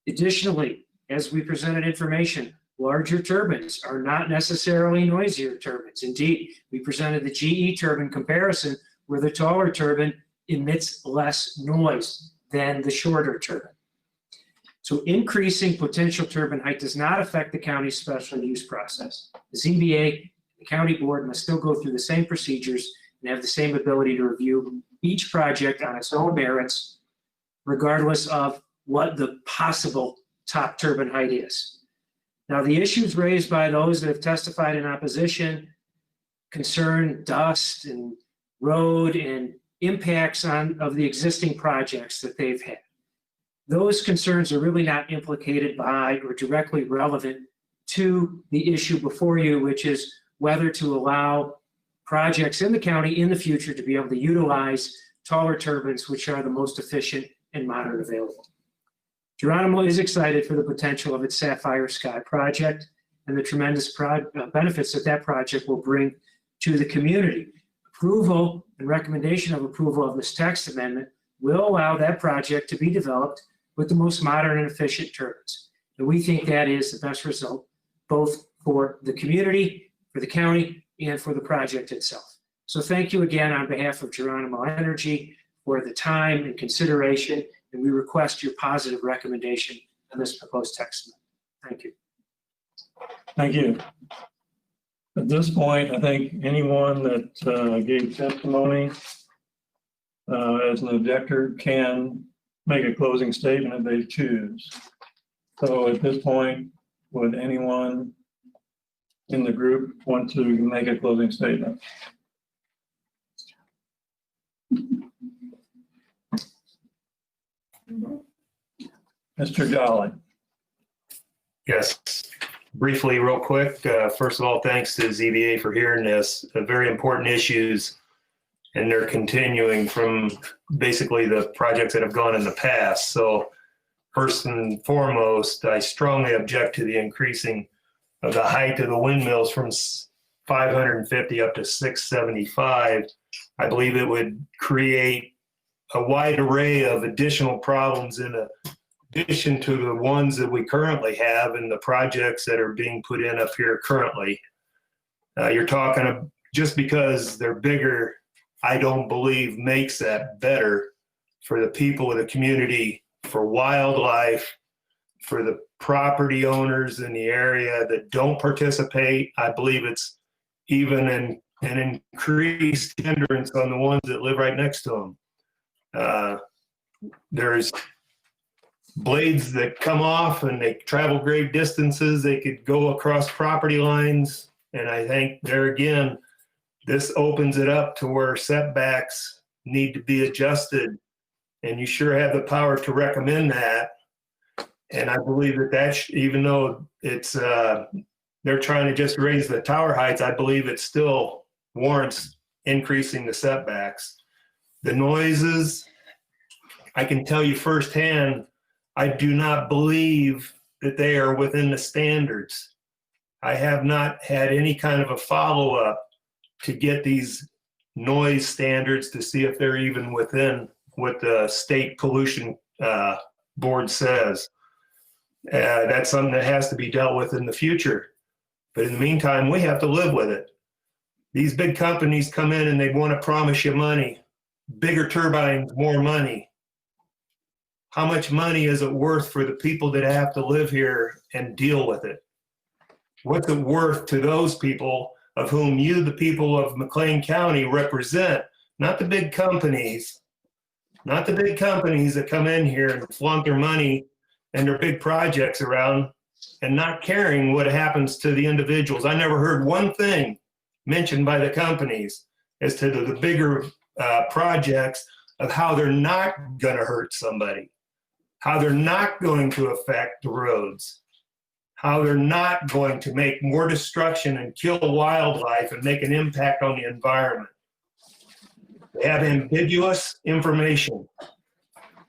Additionally, as we presented information, larger turbines are not necessarily noisier turbines. Indeed, we presented the GE turbine comparison where the taller turbine emits less noise than the shorter turbine. So increasing potential turbine height does not affect the county's special use process. The ZBA, the county board must still go through the same procedures and have the same ability to review each project on its own merits, regardless of what the possible top turbine height is. Now, the issues raised by those that have testified in opposition concern dust and road and impacts of the existing projects that they've had. those concerns are really not implicated by or directly relevant to the issue before you, which is whether to allow projects in the county in the future to be able to utilize taller turbines, which are the most efficient and modern available. Geronimo is excited for the potential of its Sapphire Sky project and the tremendous benefits that that project will bring to the community. Approval and recommendation of approval of this text amendment will allow that project to be developed with the most modern and efficient turbines. And we think that is the best result, both for the community, for the county, and for the project itself. So thank you again on behalf of Geronimo Energy for the time and consideration, and we request your positive recommendation on this proposed text amendment. Thank you. Thank you. At this point, I think anyone that gave testimony as an objector can make a closing statement if they choose. So at this point, would anyone in the group want to make a closing statement? Mr. Jolly. Yes, briefly, real quick. First of all, thanks to ZBA for hearing this. Very important issues, and they're continuing from basically the projects that have gone in the past. So first and foremost, I strongly object to the increasing of the height of the windmills from 550 up to 675. I believe it would create a wide array of additional problems in addition to the ones that we currently have and the projects that are being put in up here currently. You're talking just because they're bigger, I don't believe makes that better for the people of the community, for wildlife, for the property owners in the area that don't participate. I believe it's even an increased hindrance on the ones that live right next to them. There's blades that come off and they travel great distances. They could go across property lines. And I think there again, this opens it up to where setbacks need to be adjusted. And you sure have the power to recommend that. And I believe that even though it's they're trying to just raise the tower heights, I believe it still warrants increasing the setbacks. The noises, I can tell you firsthand, I do not believe that they are within the standards. I have not had any kind of a follow-up to get these noise standards to see if they're even within what the state pollution board says. That's something that has to be dealt with in the future. But in the meantime, we have to live with it. These big companies come in and they want to promise you money, bigger turbines, more money. How much money is it worth for the people that have to live here and deal with it? What's it worth to those people of whom you, the people of McLean County, represent? Not the big companies, not the big companies that come in here and flaunt their money and their big projects around and not caring what happens to the individuals. I never heard one thing mentioned by the companies as to the bigger projects of how they're not going to hurt somebody, how they're not going to affect the roads, how they're not going to make more destruction and kill wildlife and make an impact on the environment. They have ambiguous information.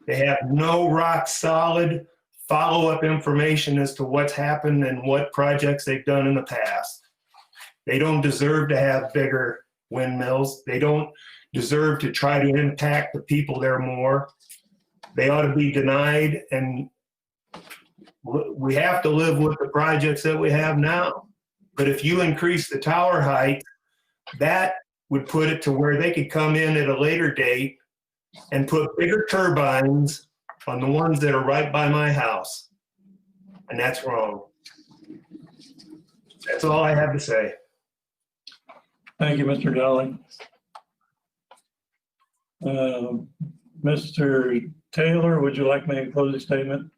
They have no rock solid follow-up information as to what's happened and what projects they've done in the past. They don't deserve to have bigger windmills. They don't deserve to try to impact the people there more. They ought to be denied, and we have to live with the projects that we have now. But if you increase the tower height, that would put it to where they could come in at a later date and put bigger turbines on the ones that are right by my house. And that's wrong. That's all I have to say. Thank you, Mr. Dolly. Mr. Taylor, would you like to make a closing statement?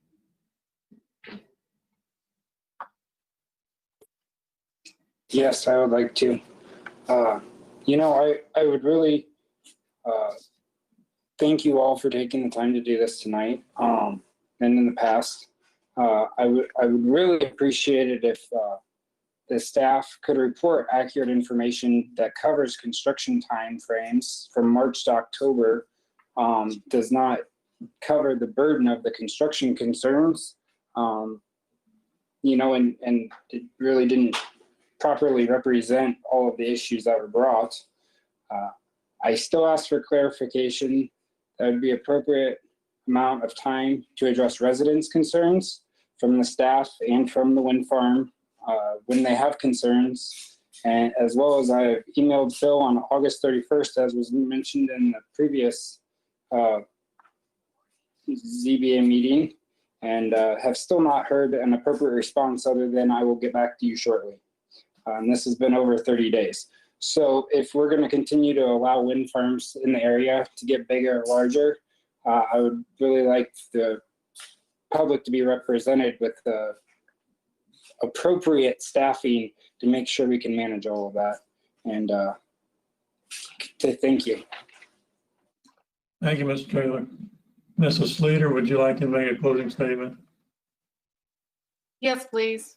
Yes, I would like to. I would really thank you all for taking the time to do this tonight. than in the past. I would really appreciate it if the staff could report accurate information that covers construction timeframes from March to October, does not cover the burden of the construction concerns, and it really didn't properly represent all of the issues that were brought. I still ask for clarification. That would be appropriate amount of time to address residents' concerns from the staff and from the wind farm when they have concerns. And as well as I emailed Phil on August 31st, as was mentioned in the previous ZBA meeting, and have still not heard an appropriate response other than I will get back to you shortly. And this has been over 30 days. So if we're going to continue to allow wind farms in the area to get bigger or larger, I would really like the public to be represented with the appropriate staffing to make sure we can manage all of that. And to thank you. Thank you, Mr. Taylor. Mrs. Slater, would you like to make a closing statement? Yes, please.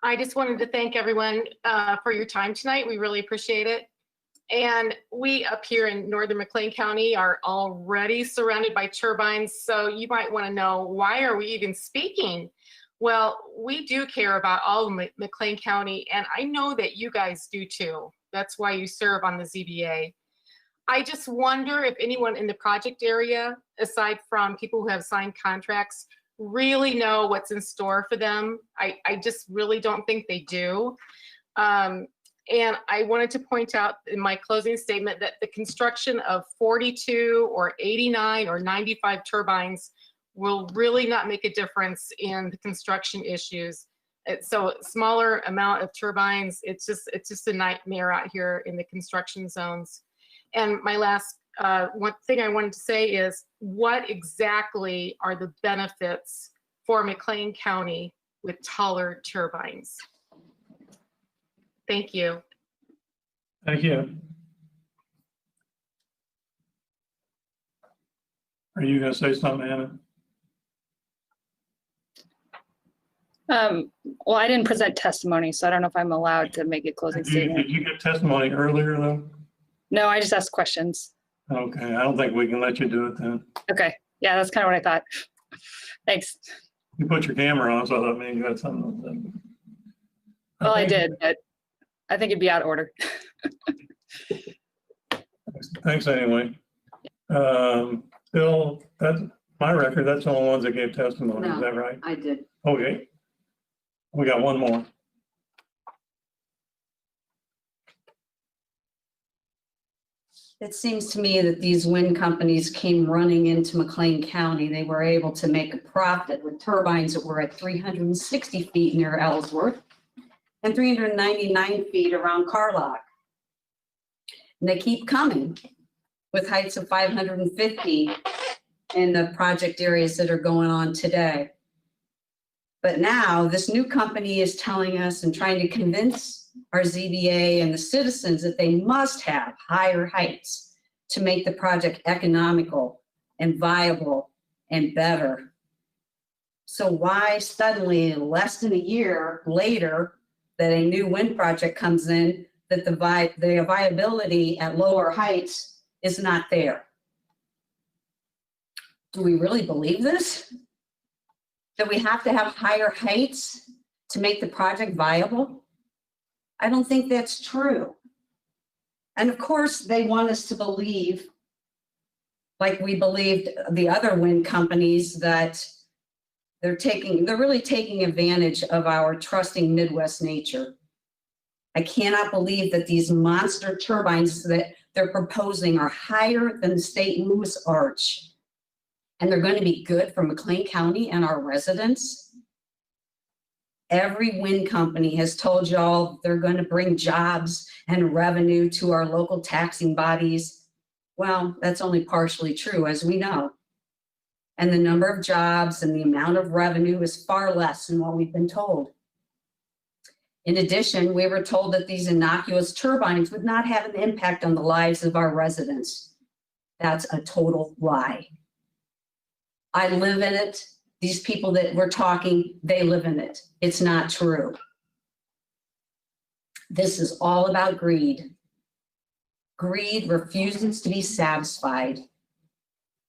I just wanted to thank everyone for your time tonight. We really appreciate it. And we up here in northern McLean County are already surrounded by turbines. So you might want to know, why are we even speaking? Well, we do care about all of McLean County, and I know that you guys do too. That's why you serve on the ZBA. I just wonder if anyone in the project area, aside from people who have signed contracts, really know what's in store for them. I just really don't think they do. And I wanted to point out in my closing statement that the construction of 42 or 89 or 95 turbines will really not make a difference in the construction issues. So smaller amount of turbines, it's just a nightmare out here in the construction zones. And my last one thing I wanted to say is, what exactly are the benefits for McLean County with taller turbines? Thank you. Thank you. Are you going to say something, Anna? Well, I didn't present testimony, so I don't know if I'm allowed to make a closing statement. Did you get testimony earlier, though? No, I just asked questions. Okay, I don't think we can let you do it then. Okay, yeah, that's kind of what I thought. Thanks. You put your camera on, so I thought maybe you had something to say. Well, I did, but I think it'd be out of order. Thanks anyway. Bill, that's my record. That's the only ones that gave testimony. No, is that right? I did. Okay. We got one more. It seems to me that these wind companies came running into McLean County. They were able to make a profit with turbines that were at 360 feet near Ellsworth and 399 feet around Carlock. And they keep coming with heights of 550 in the project areas that are going on today. But now this new company is telling us and trying to convince our ZBA and the citizens that they must have higher heights to make the project economical and viable and better. So why suddenly, less than a year later, that a new wind project comes in, that the viability at lower heights is not there? Do we really believe this? That we have to have higher heights to make the project viable? I don't think that's true. And of course, they want us to believe, like we believed the other wind companies, that they're really taking advantage of our trusting Midwest nature. I cannot believe that these monster turbines that they're proposing are higher than the state Lewis Arch. And they're going to be good for McLean County and our residents. Every wind company has told y'all they're going to bring jobs and revenue to our local taxing bodies. Well, that's only partially true, as we know. And the number of jobs and the amount of revenue is far less than what we've been told. In addition, we were told that these innocuous turbines would not have an impact on the lives of our residents. That's a total lie. I live in it. These people that we're talking, they live in it. It's not true. This is all about greed. Greed refuses to be satisfied.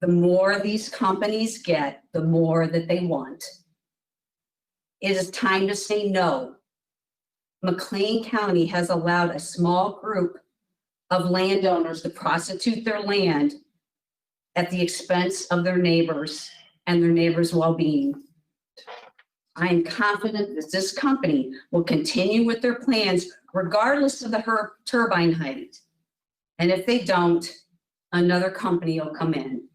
The more these companies get, the more that they want. It is time to say no. McLean County has allowed a small group of landowners to prostitute their land at the expense of their neighbors and their neighbors' well-being. I am confident that this company will continue with their plans regardless of the turbine height. And if they don't, another company will come in.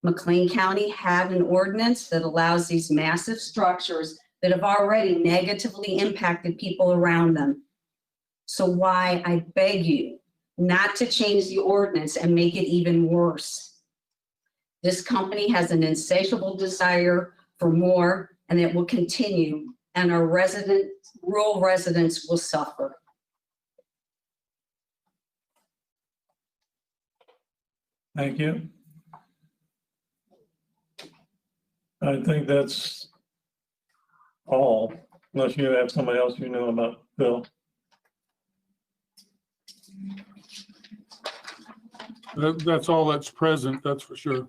McLean County had an ordinance that allows these massive structures that have already negatively impacted people around them. So why, I beg you, not to change the ordinance and make it even worse. This company has an insatiable desire for more, and it will continue, and our rural residents will suffer. Thank you. I think that's all, unless you have somebody else you know about, Bill. That's all that's present, that's for sure.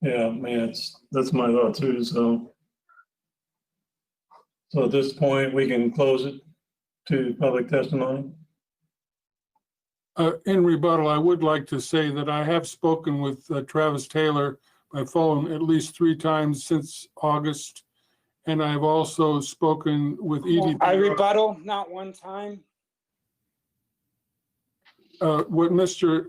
Yeah, I mean, that's my thought too, so. So at this point, we can close it to public testimony. In rebuttal, I would like to say that I have spoken with Travis Taylor by phone at least 3 times since August. And I've also spoken with EDP. I rebuttal, not one time. What Mr.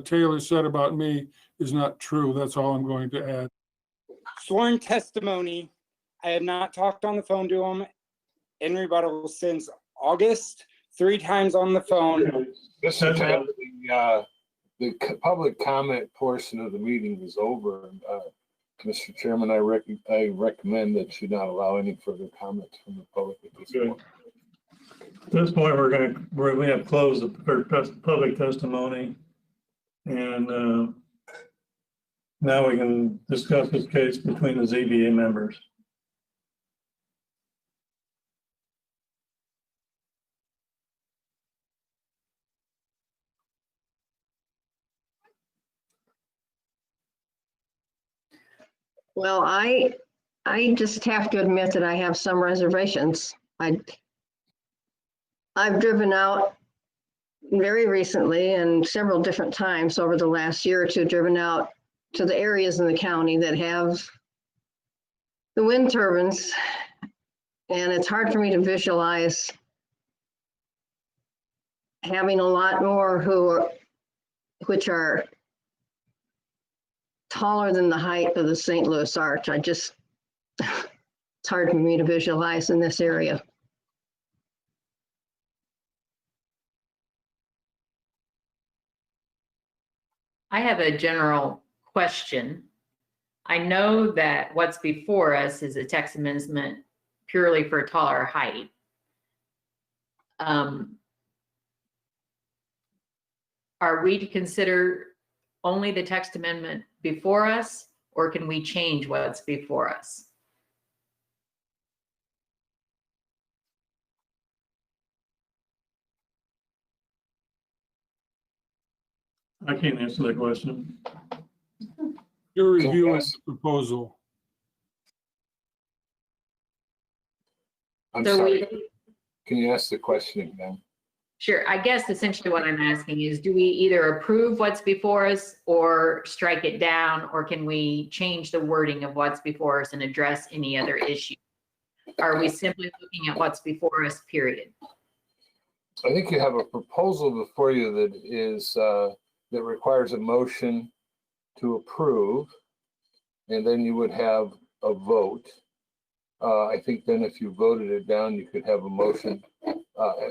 Taylor said about me is not true. That's all I'm going to add. Sworn testimony. I have not talked on the phone to him in rebuttal since August, 3 times on the phone. Mr. Taylor, the public comment portion of the meeting is over. Mr. Chairman, I recommend that you not allow any further comments from the public at this point. At this point, we have closed the public testimony. And now we can discuss this case between the ZBA members. Well, I just have to admit that I have some reservations. I've driven out very recently and several different times over the last year or two, driven out to the areas in the county that have the wind turbines. And it's hard for me to visualize having a lot more which are taller than the height of the St. Louis Arch. It's hard for me to visualize in this area. I have a general question. I know that what's before us is a text amendment purely for taller height. Are we to consider only the text amendment before us, or can we change what's before us? I can't answer that question. You're reviewing the proposal. I'm So sorry. Can you ask the question again? Sure. I guess essentially what I'm asking is, do we either approve what's before us or strike it down, or can we change the wording of what's before us and address any other issue? Are we simply looking at what's before us, period? I think you have a proposal before you that is, that requires a motion to approve, and then you would have a vote. I think then if you voted it down, you could have a motion,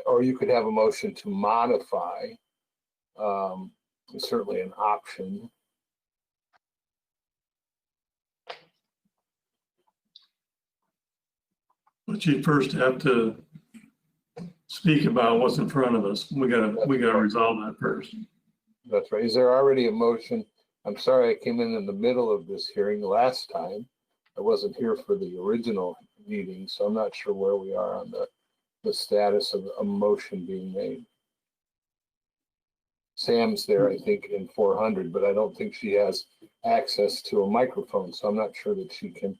or you could have a motion to modify. It's certainly an option. But you first have to speak about what's in front of us. We gotta resolve that first. That's right. Is there already a motion I'm sorry I came in the middle of this hearing last time. I wasn't here for the original meeting, so I'm not sure where we are on the status of a motion being made. Sam's there, I think, in 400, but I don't think she has access to a microphone, so I'm not sure that she can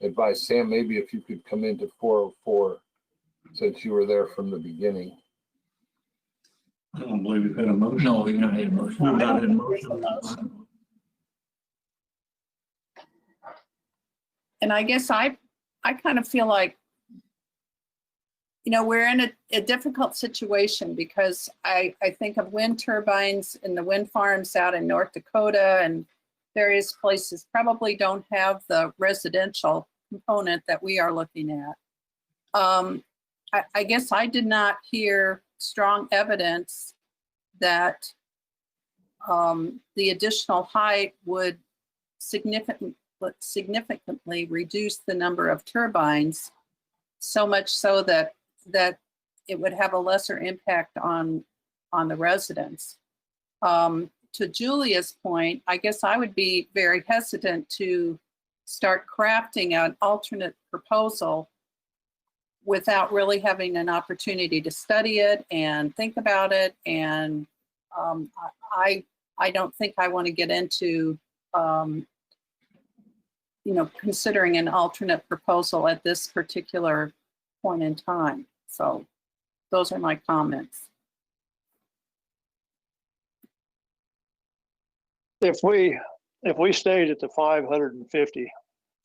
advise. Sam, maybe if you could come into 404, since you were there from the beginning. I don't believe we've had a motion. No, we've not had a motion. We've not had a motion. And I guess I kind of feel like, you know, we're in a difficult situation because I think of wind turbines and the wind farms out in North Dakota and various places probably don't have the residential component that we are looking at. I guess I did not hear strong evidence that the additional height would significantly reduce the number of turbines, so much so that it would have a lesser impact on the residents. To Julia's point, I guess I would be very hesitant to start crafting an alternate proposal without really having an opportunity to study it and think about it. And I don't think I want to get into you know, considering an alternate proposal at this particular point in time. So those are my comments. If we stayed at the 550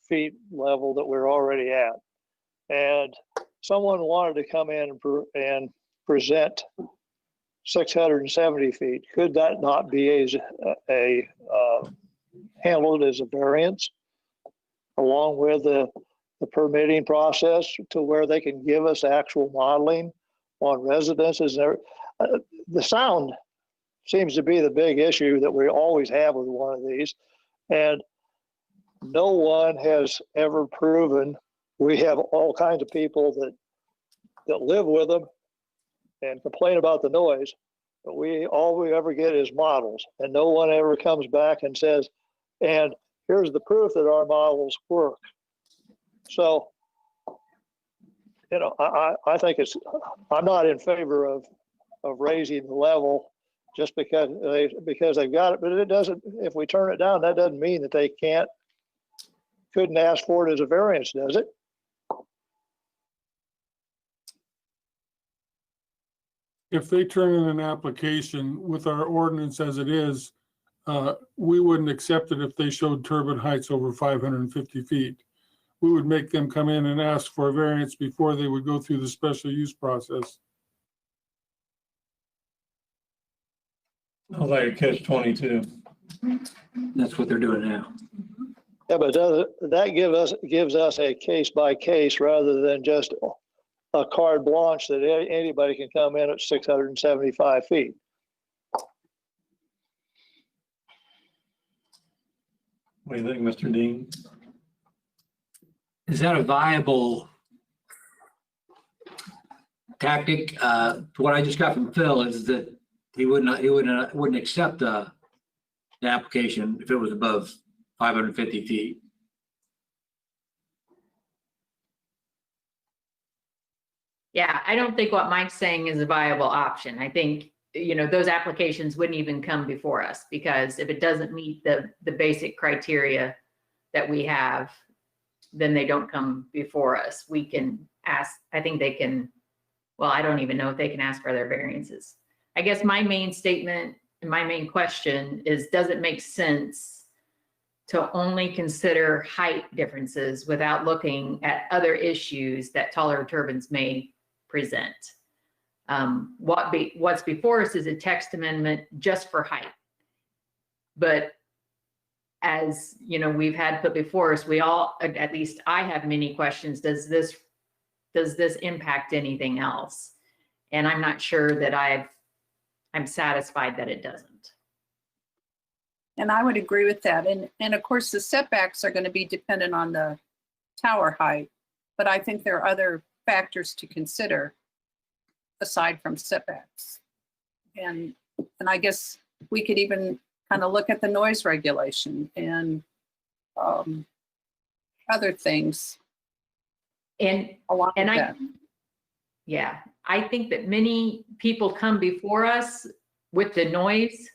feet level that we're already at, and someone wanted to come in and present 670 feet, could that not be handled as a variance along with the permitting process to where they can give us actual modeling on residences? The sound seems to be the big issue that we always have with one of these. And no one has ever proven. We have all kinds of people that live with them and complain about the noise, but all we ever get is models, and no one ever comes back and says, and here's the proof that our models work. So, you know, I think I'm not in favor of raising the level just because they've got it, but it doesn't, if we turn it down, that doesn't mean that they couldn't ask for it as a variance, does it? If they turn in an application with our ordinance as it is, we wouldn't accept it if they showed turbine heights over 550 feet. We would make them come in and ask for a variance before they would go through the special use process. Sounds like a catch-22. That's what they're doing now. Yeah, but that gives us a case by case rather than just a carte blanche that anybody can come in at 675 feet. What do you think, Mr. Dean? Is that a viable tactic? What I just got from Phil is that he wouldn't accept the application if it was above 550 feet. Yeah, I don't think what Mike's saying is a viable option. I think, you know, those applications wouldn't even come before us because if it doesn't meet the basic criteria that we have, then they don't come before us. We can ask, I think they can, well, I don't even know if they can ask for their variances. I guess my main statement and my main question is, does it make sense to only consider height differences without looking at other issues that taller turbines may present? What's before us is a text amendment just for height. But as you know, we've had put before us, we all, at least I have many questions. Does this impact anything else? And I'm not sure that I'm satisfied that it doesn't. And I would agree with that. And of course, the setbacks are going to be dependent on the tower height, but I think there are other factors to consider aside from setbacks. And I guess we could even kind of look at the noise regulation and other things And, along with and I, that. yeah, I think that many people come before us with the noise,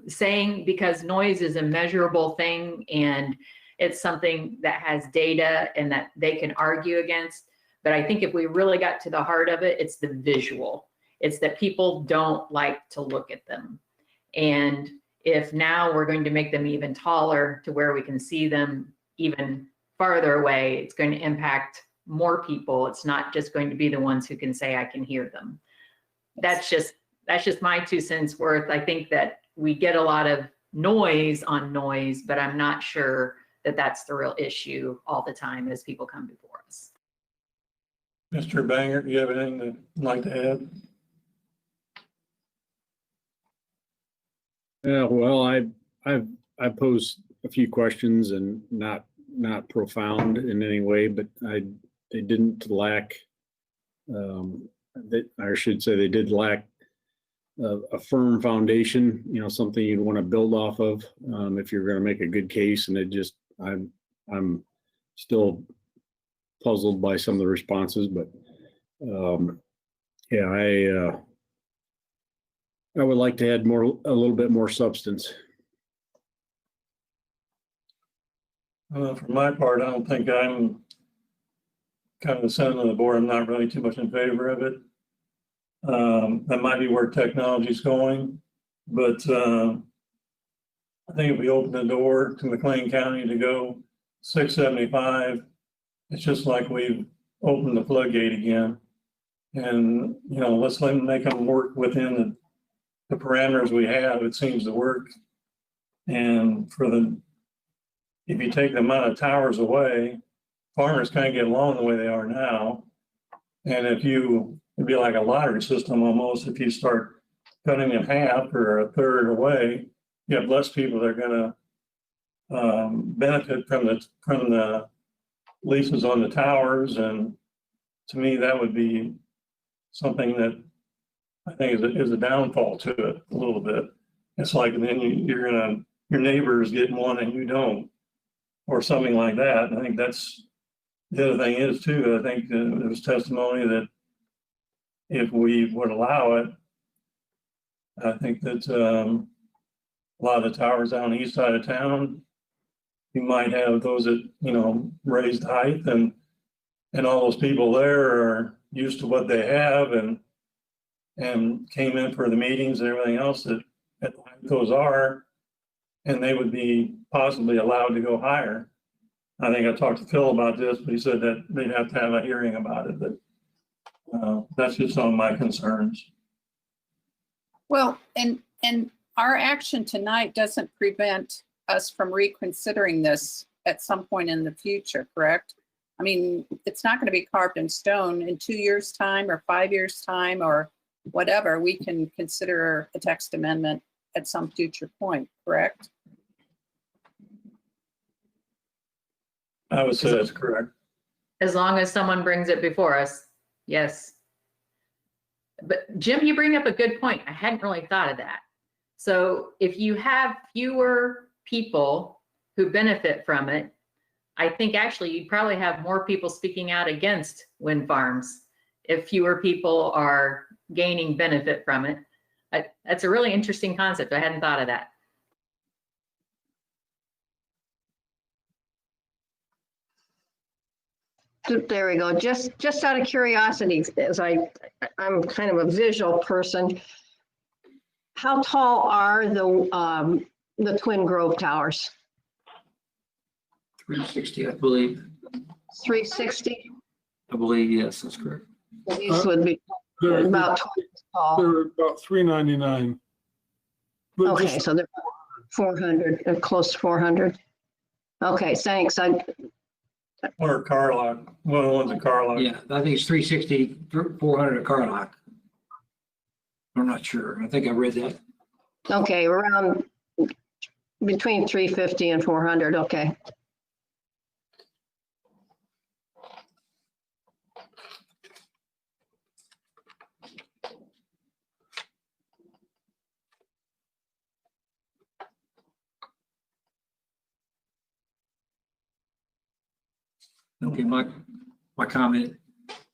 saying because noise is a measurable thing and it's something that has data and that they can argue against. But I think if we really got to the heart of it, it's the visual. It's that people don't like to look at them. And if now we're going to make them even taller to where we can see them even farther away, it's going to impact more people. It's not just going to be the ones who can say, I can hear them. That's just my 2 cents worth. I think that we get a lot of noise on noise, but I'm not sure that that's the real issue all the time as people come before us. Mr. Banger, do you have anything that you'd like to add? Yeah, well, I posed a few questions and not profound in any way, but they didn't lack, I should say they did lack a firm foundation, something you'd want to build off of if you're going to make a good case. And I'm still puzzled by some of the responses, but yeah, I would like to add a little bit more substance. For my part, I don't think I'm kind of the sentiment of the board. I'm not really too much in favor of it. That might be where technology's going, but I think if we open the door to McLean County to go 675, it's just like we've opened the floodgate again. And, let's make them work within the parameters we have. It seems to work. And if you take the amount of towers away, farmers can't get along the way they are now. And it'd be like a lottery system almost. If you start cutting in half or a third away, you have less people that are going to benefit from the leases on the towers. And to me, that would be something that I think is a downfall to it a little bit. It's like then your neighbors get one and you don't, or something like that. And I think that's the other thing is too. I think there was testimony that if we would allow it, I think that a lot of the towers down the east side of town, you might have those at raised height, and all those people there are used to what they have and came in for the meetings and everything else that at the height those are, and they would be possibly allowed to go higher. I think I talked to Phil about this, but he said that they'd have to have a hearing about it. But that's just some of my concerns. Well, and our action tonight doesn't prevent us from reconsidering this at some point in the future, correct? I mean, it's not going to be carved in stone. In 2 years' time or 5 years' time or whatever, we can consider a text amendment at some future point, correct? I would say that's correct. As long as someone brings it before us, yes. But Jim, you bring up a good point. I hadn't really thought of that. So if you have fewer people who benefit from it, I think actually you'd probably have more people speaking out against wind farms if fewer people are gaining benefit from it. That's a really interesting concept. I hadn't thought of that. There we go. Just out of curiosity, as I'm kind of a visual person, how tall are the Twin Grove towers? 360, I believe. 360? I believe, yes, that's correct. These would be They're about 20 tall. they're about 399. But Okay, just- so they're 400, close to 400. Okay, thanks. Or Carlock, one of the ones in Carlock. Yeah, I think it's 360, 400 at Carlock. I'm not sure. I think I read that. Okay, around between 350 and 400. Okay. Okay, my comment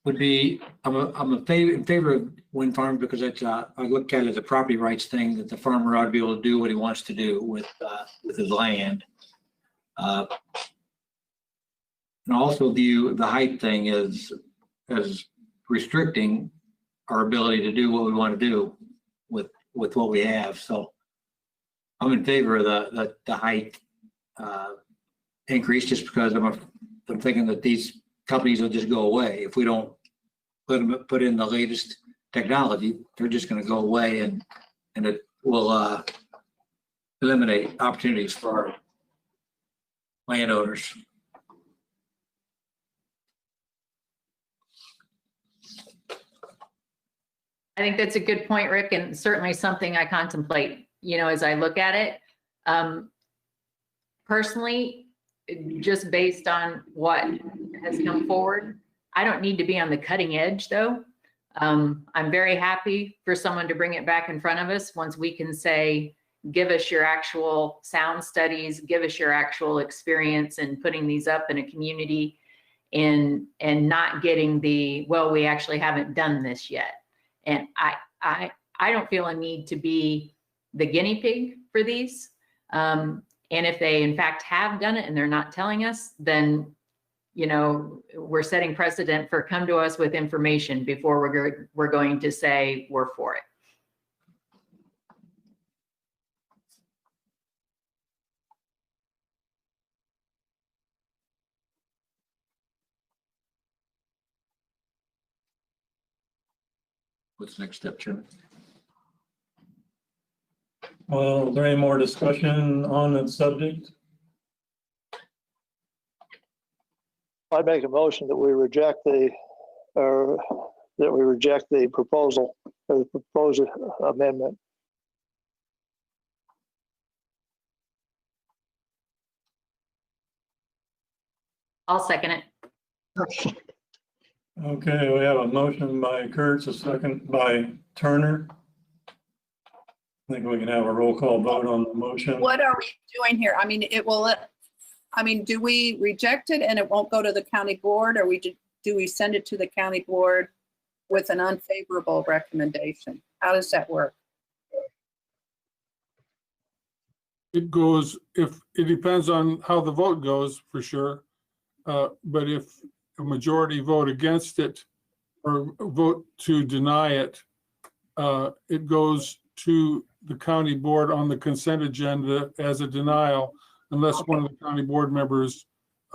would be, I'm in favor of wind farms because it's, I look at it as a property rights thing that the farmer ought to be able to do what he wants to do with his land. And also view the height thing as restricting our ability to do what we want to do with what we have. So I'm in favor of the height increase just because I'm thinking that these companies will just go away. If we don't put in the latest technology, they're just going to go away and it will eliminate opportunities for our landowners. I think that's a good point, Rick, and certainly something I contemplate, as I look at it. Personally, just based on what has come forward, I don't need to be on the cutting edge, though. I'm very happy for someone to bring it back in front of us once we can say, give us your actual sound studies, give us your actual experience in putting these up in a community, and not getting the, well, we actually haven't done this yet. And I don't feel a need to be the guinea pig for these. And if they in fact have done it and they're not telling us, then, we're setting precedent for come to us with information before we're going to say we're for it. What's the next step, Chairman? Well, is there any more discussion on that subject? I'd make a motion that we reject the proposal or the proposed amendment. I'll second it. Okay. Okay, we have a motion by Kurtz, a second by Turner. I think we can have a roll call vote on the motion. What are we doing here? I mean, do we reject it and it won't go to the county board, or do we send it to the county board with an unfavorable recommendation? How does that work? It goes, it depends on how the vote goes, for sure. But if a majority vote against it or vote to deny it, it goes to the county board on the consent agenda as a denial, unless one of the county board members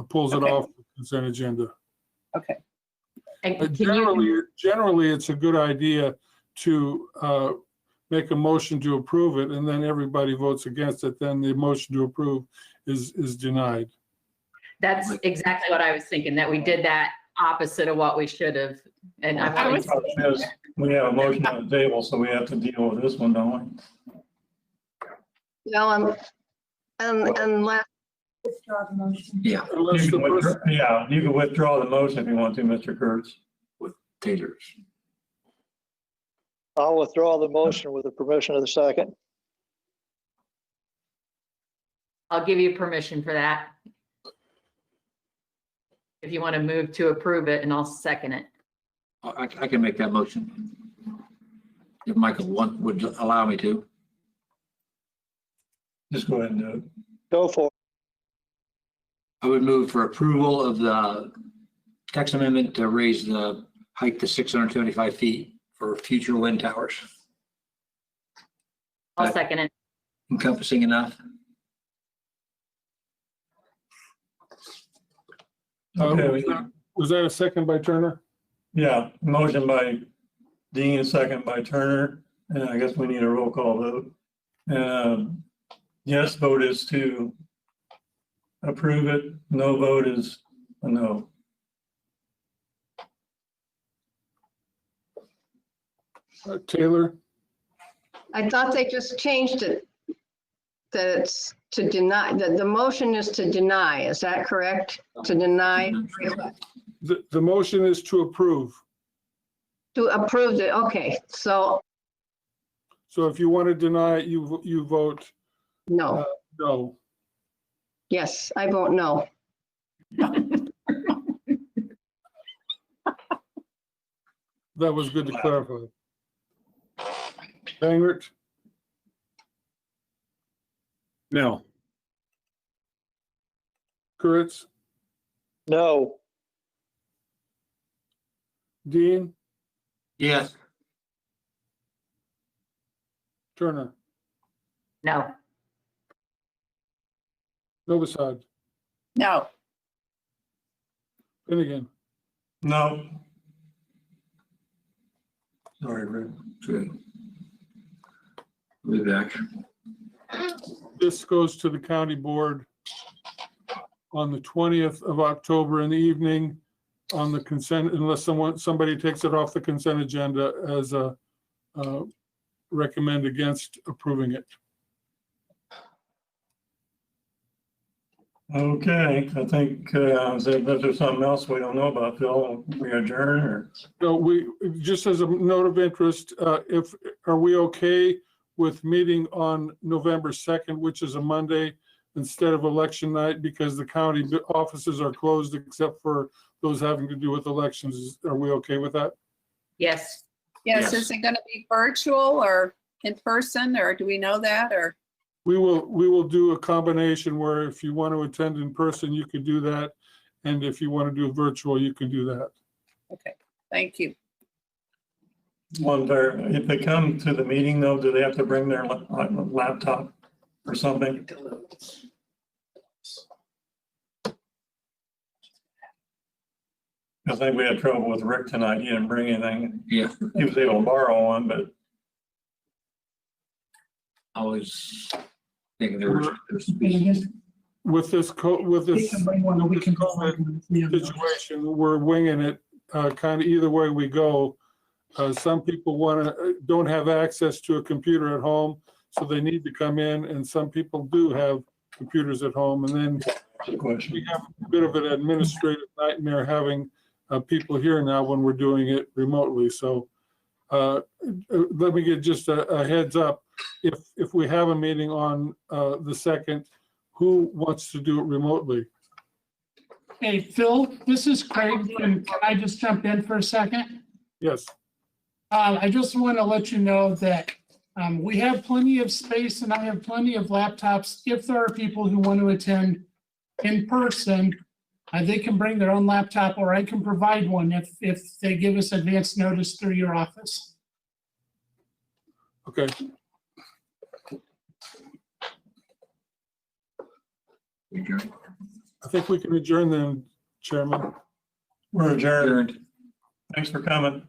pulls it off the consent agenda. Okay. But generally, it's a good idea to make a motion to approve it, and then everybody votes against it. Then the motion to approve is denied. That's exactly what I was thinking, that we did that opposite of what we should have. And we have a motion on the table, so we have to deal with this one, don't we? No, unless Withdraw the motion. Yeah. You can withdraw the motion if you want to, Mr. Kurtz. With Taylor's. I'll withdraw the motion with the permission of the second. I'll give you permission for that. If you want to move to approve it, and I'll second it. I can make that motion. If Michael would allow me to. Just go ahead and do it. Go for it. I would move for approval of the text amendment to raise the height to 675 feet for future wind towers. I'll second it. Encompassing enough? Okay. Was that a second by Turner? Yeah, motion by Dean, second by Turner, and I guess we need a roll call vote. Yes vote is to approve it, no vote is a no. Taylor? I thought they just changed it. That it's to deny, that the motion is to deny. Is that correct? To deny? The motion is to approve. To approve it, okay, so So if you want to deny it, you vote no. no. Yes, I vote no. That was good to clarify. Bangert, No, Kurtz, No, Dean, Yes. Turner, No. Novosad, No. Finnegan. No. Sorry, Rick. Good. We'll be back. This goes to the county board on the 20th of October in the evening on the consent, unless somebody takes it off the consent agenda as a recommend against approving it. Okay, I think, if there's something else we don't know about, Phil, we adjourn or? So we, just as a note of interest, are we okay with meeting on November 2nd, which is a Monday, instead of election night, because the county offices are closed except for those having to do with elections? Are we okay with that? Yes. Yes, is it gonna be virtual or in person, or do we know that, or? We will do a combination where if you want to attend in person, you could do that. And if you want to do virtual, you can do that. Okay, thank you. If they come to the meeting though, do they have to bring their laptop or something? I think we had trouble with Rick tonight. He didn't bring anything. Yeah. He was able to borrow one, but I was thinking there was. With this situation, we're winging it kind of either way we go. Some people don't have access to a computer at home, so they need to come in, and some people do have computers at home. And then we have a bit of an administrative nightmare having people here now when we're doing it remotely. So let me get just a heads up. If we have a meeting on the 2nd, who wants to do it remotely? Hey, Phil, this is Craig, and can I just jump in for a second? Yes. I just want to let you know that we have plenty of space and I have plenty of laptops. If there are people who want to attend in person, they can bring their own laptop, or I can provide one if they give us advance notice through your office. Okay. I think we can adjourn then, Chairman. we're adjourned. Thanks for coming.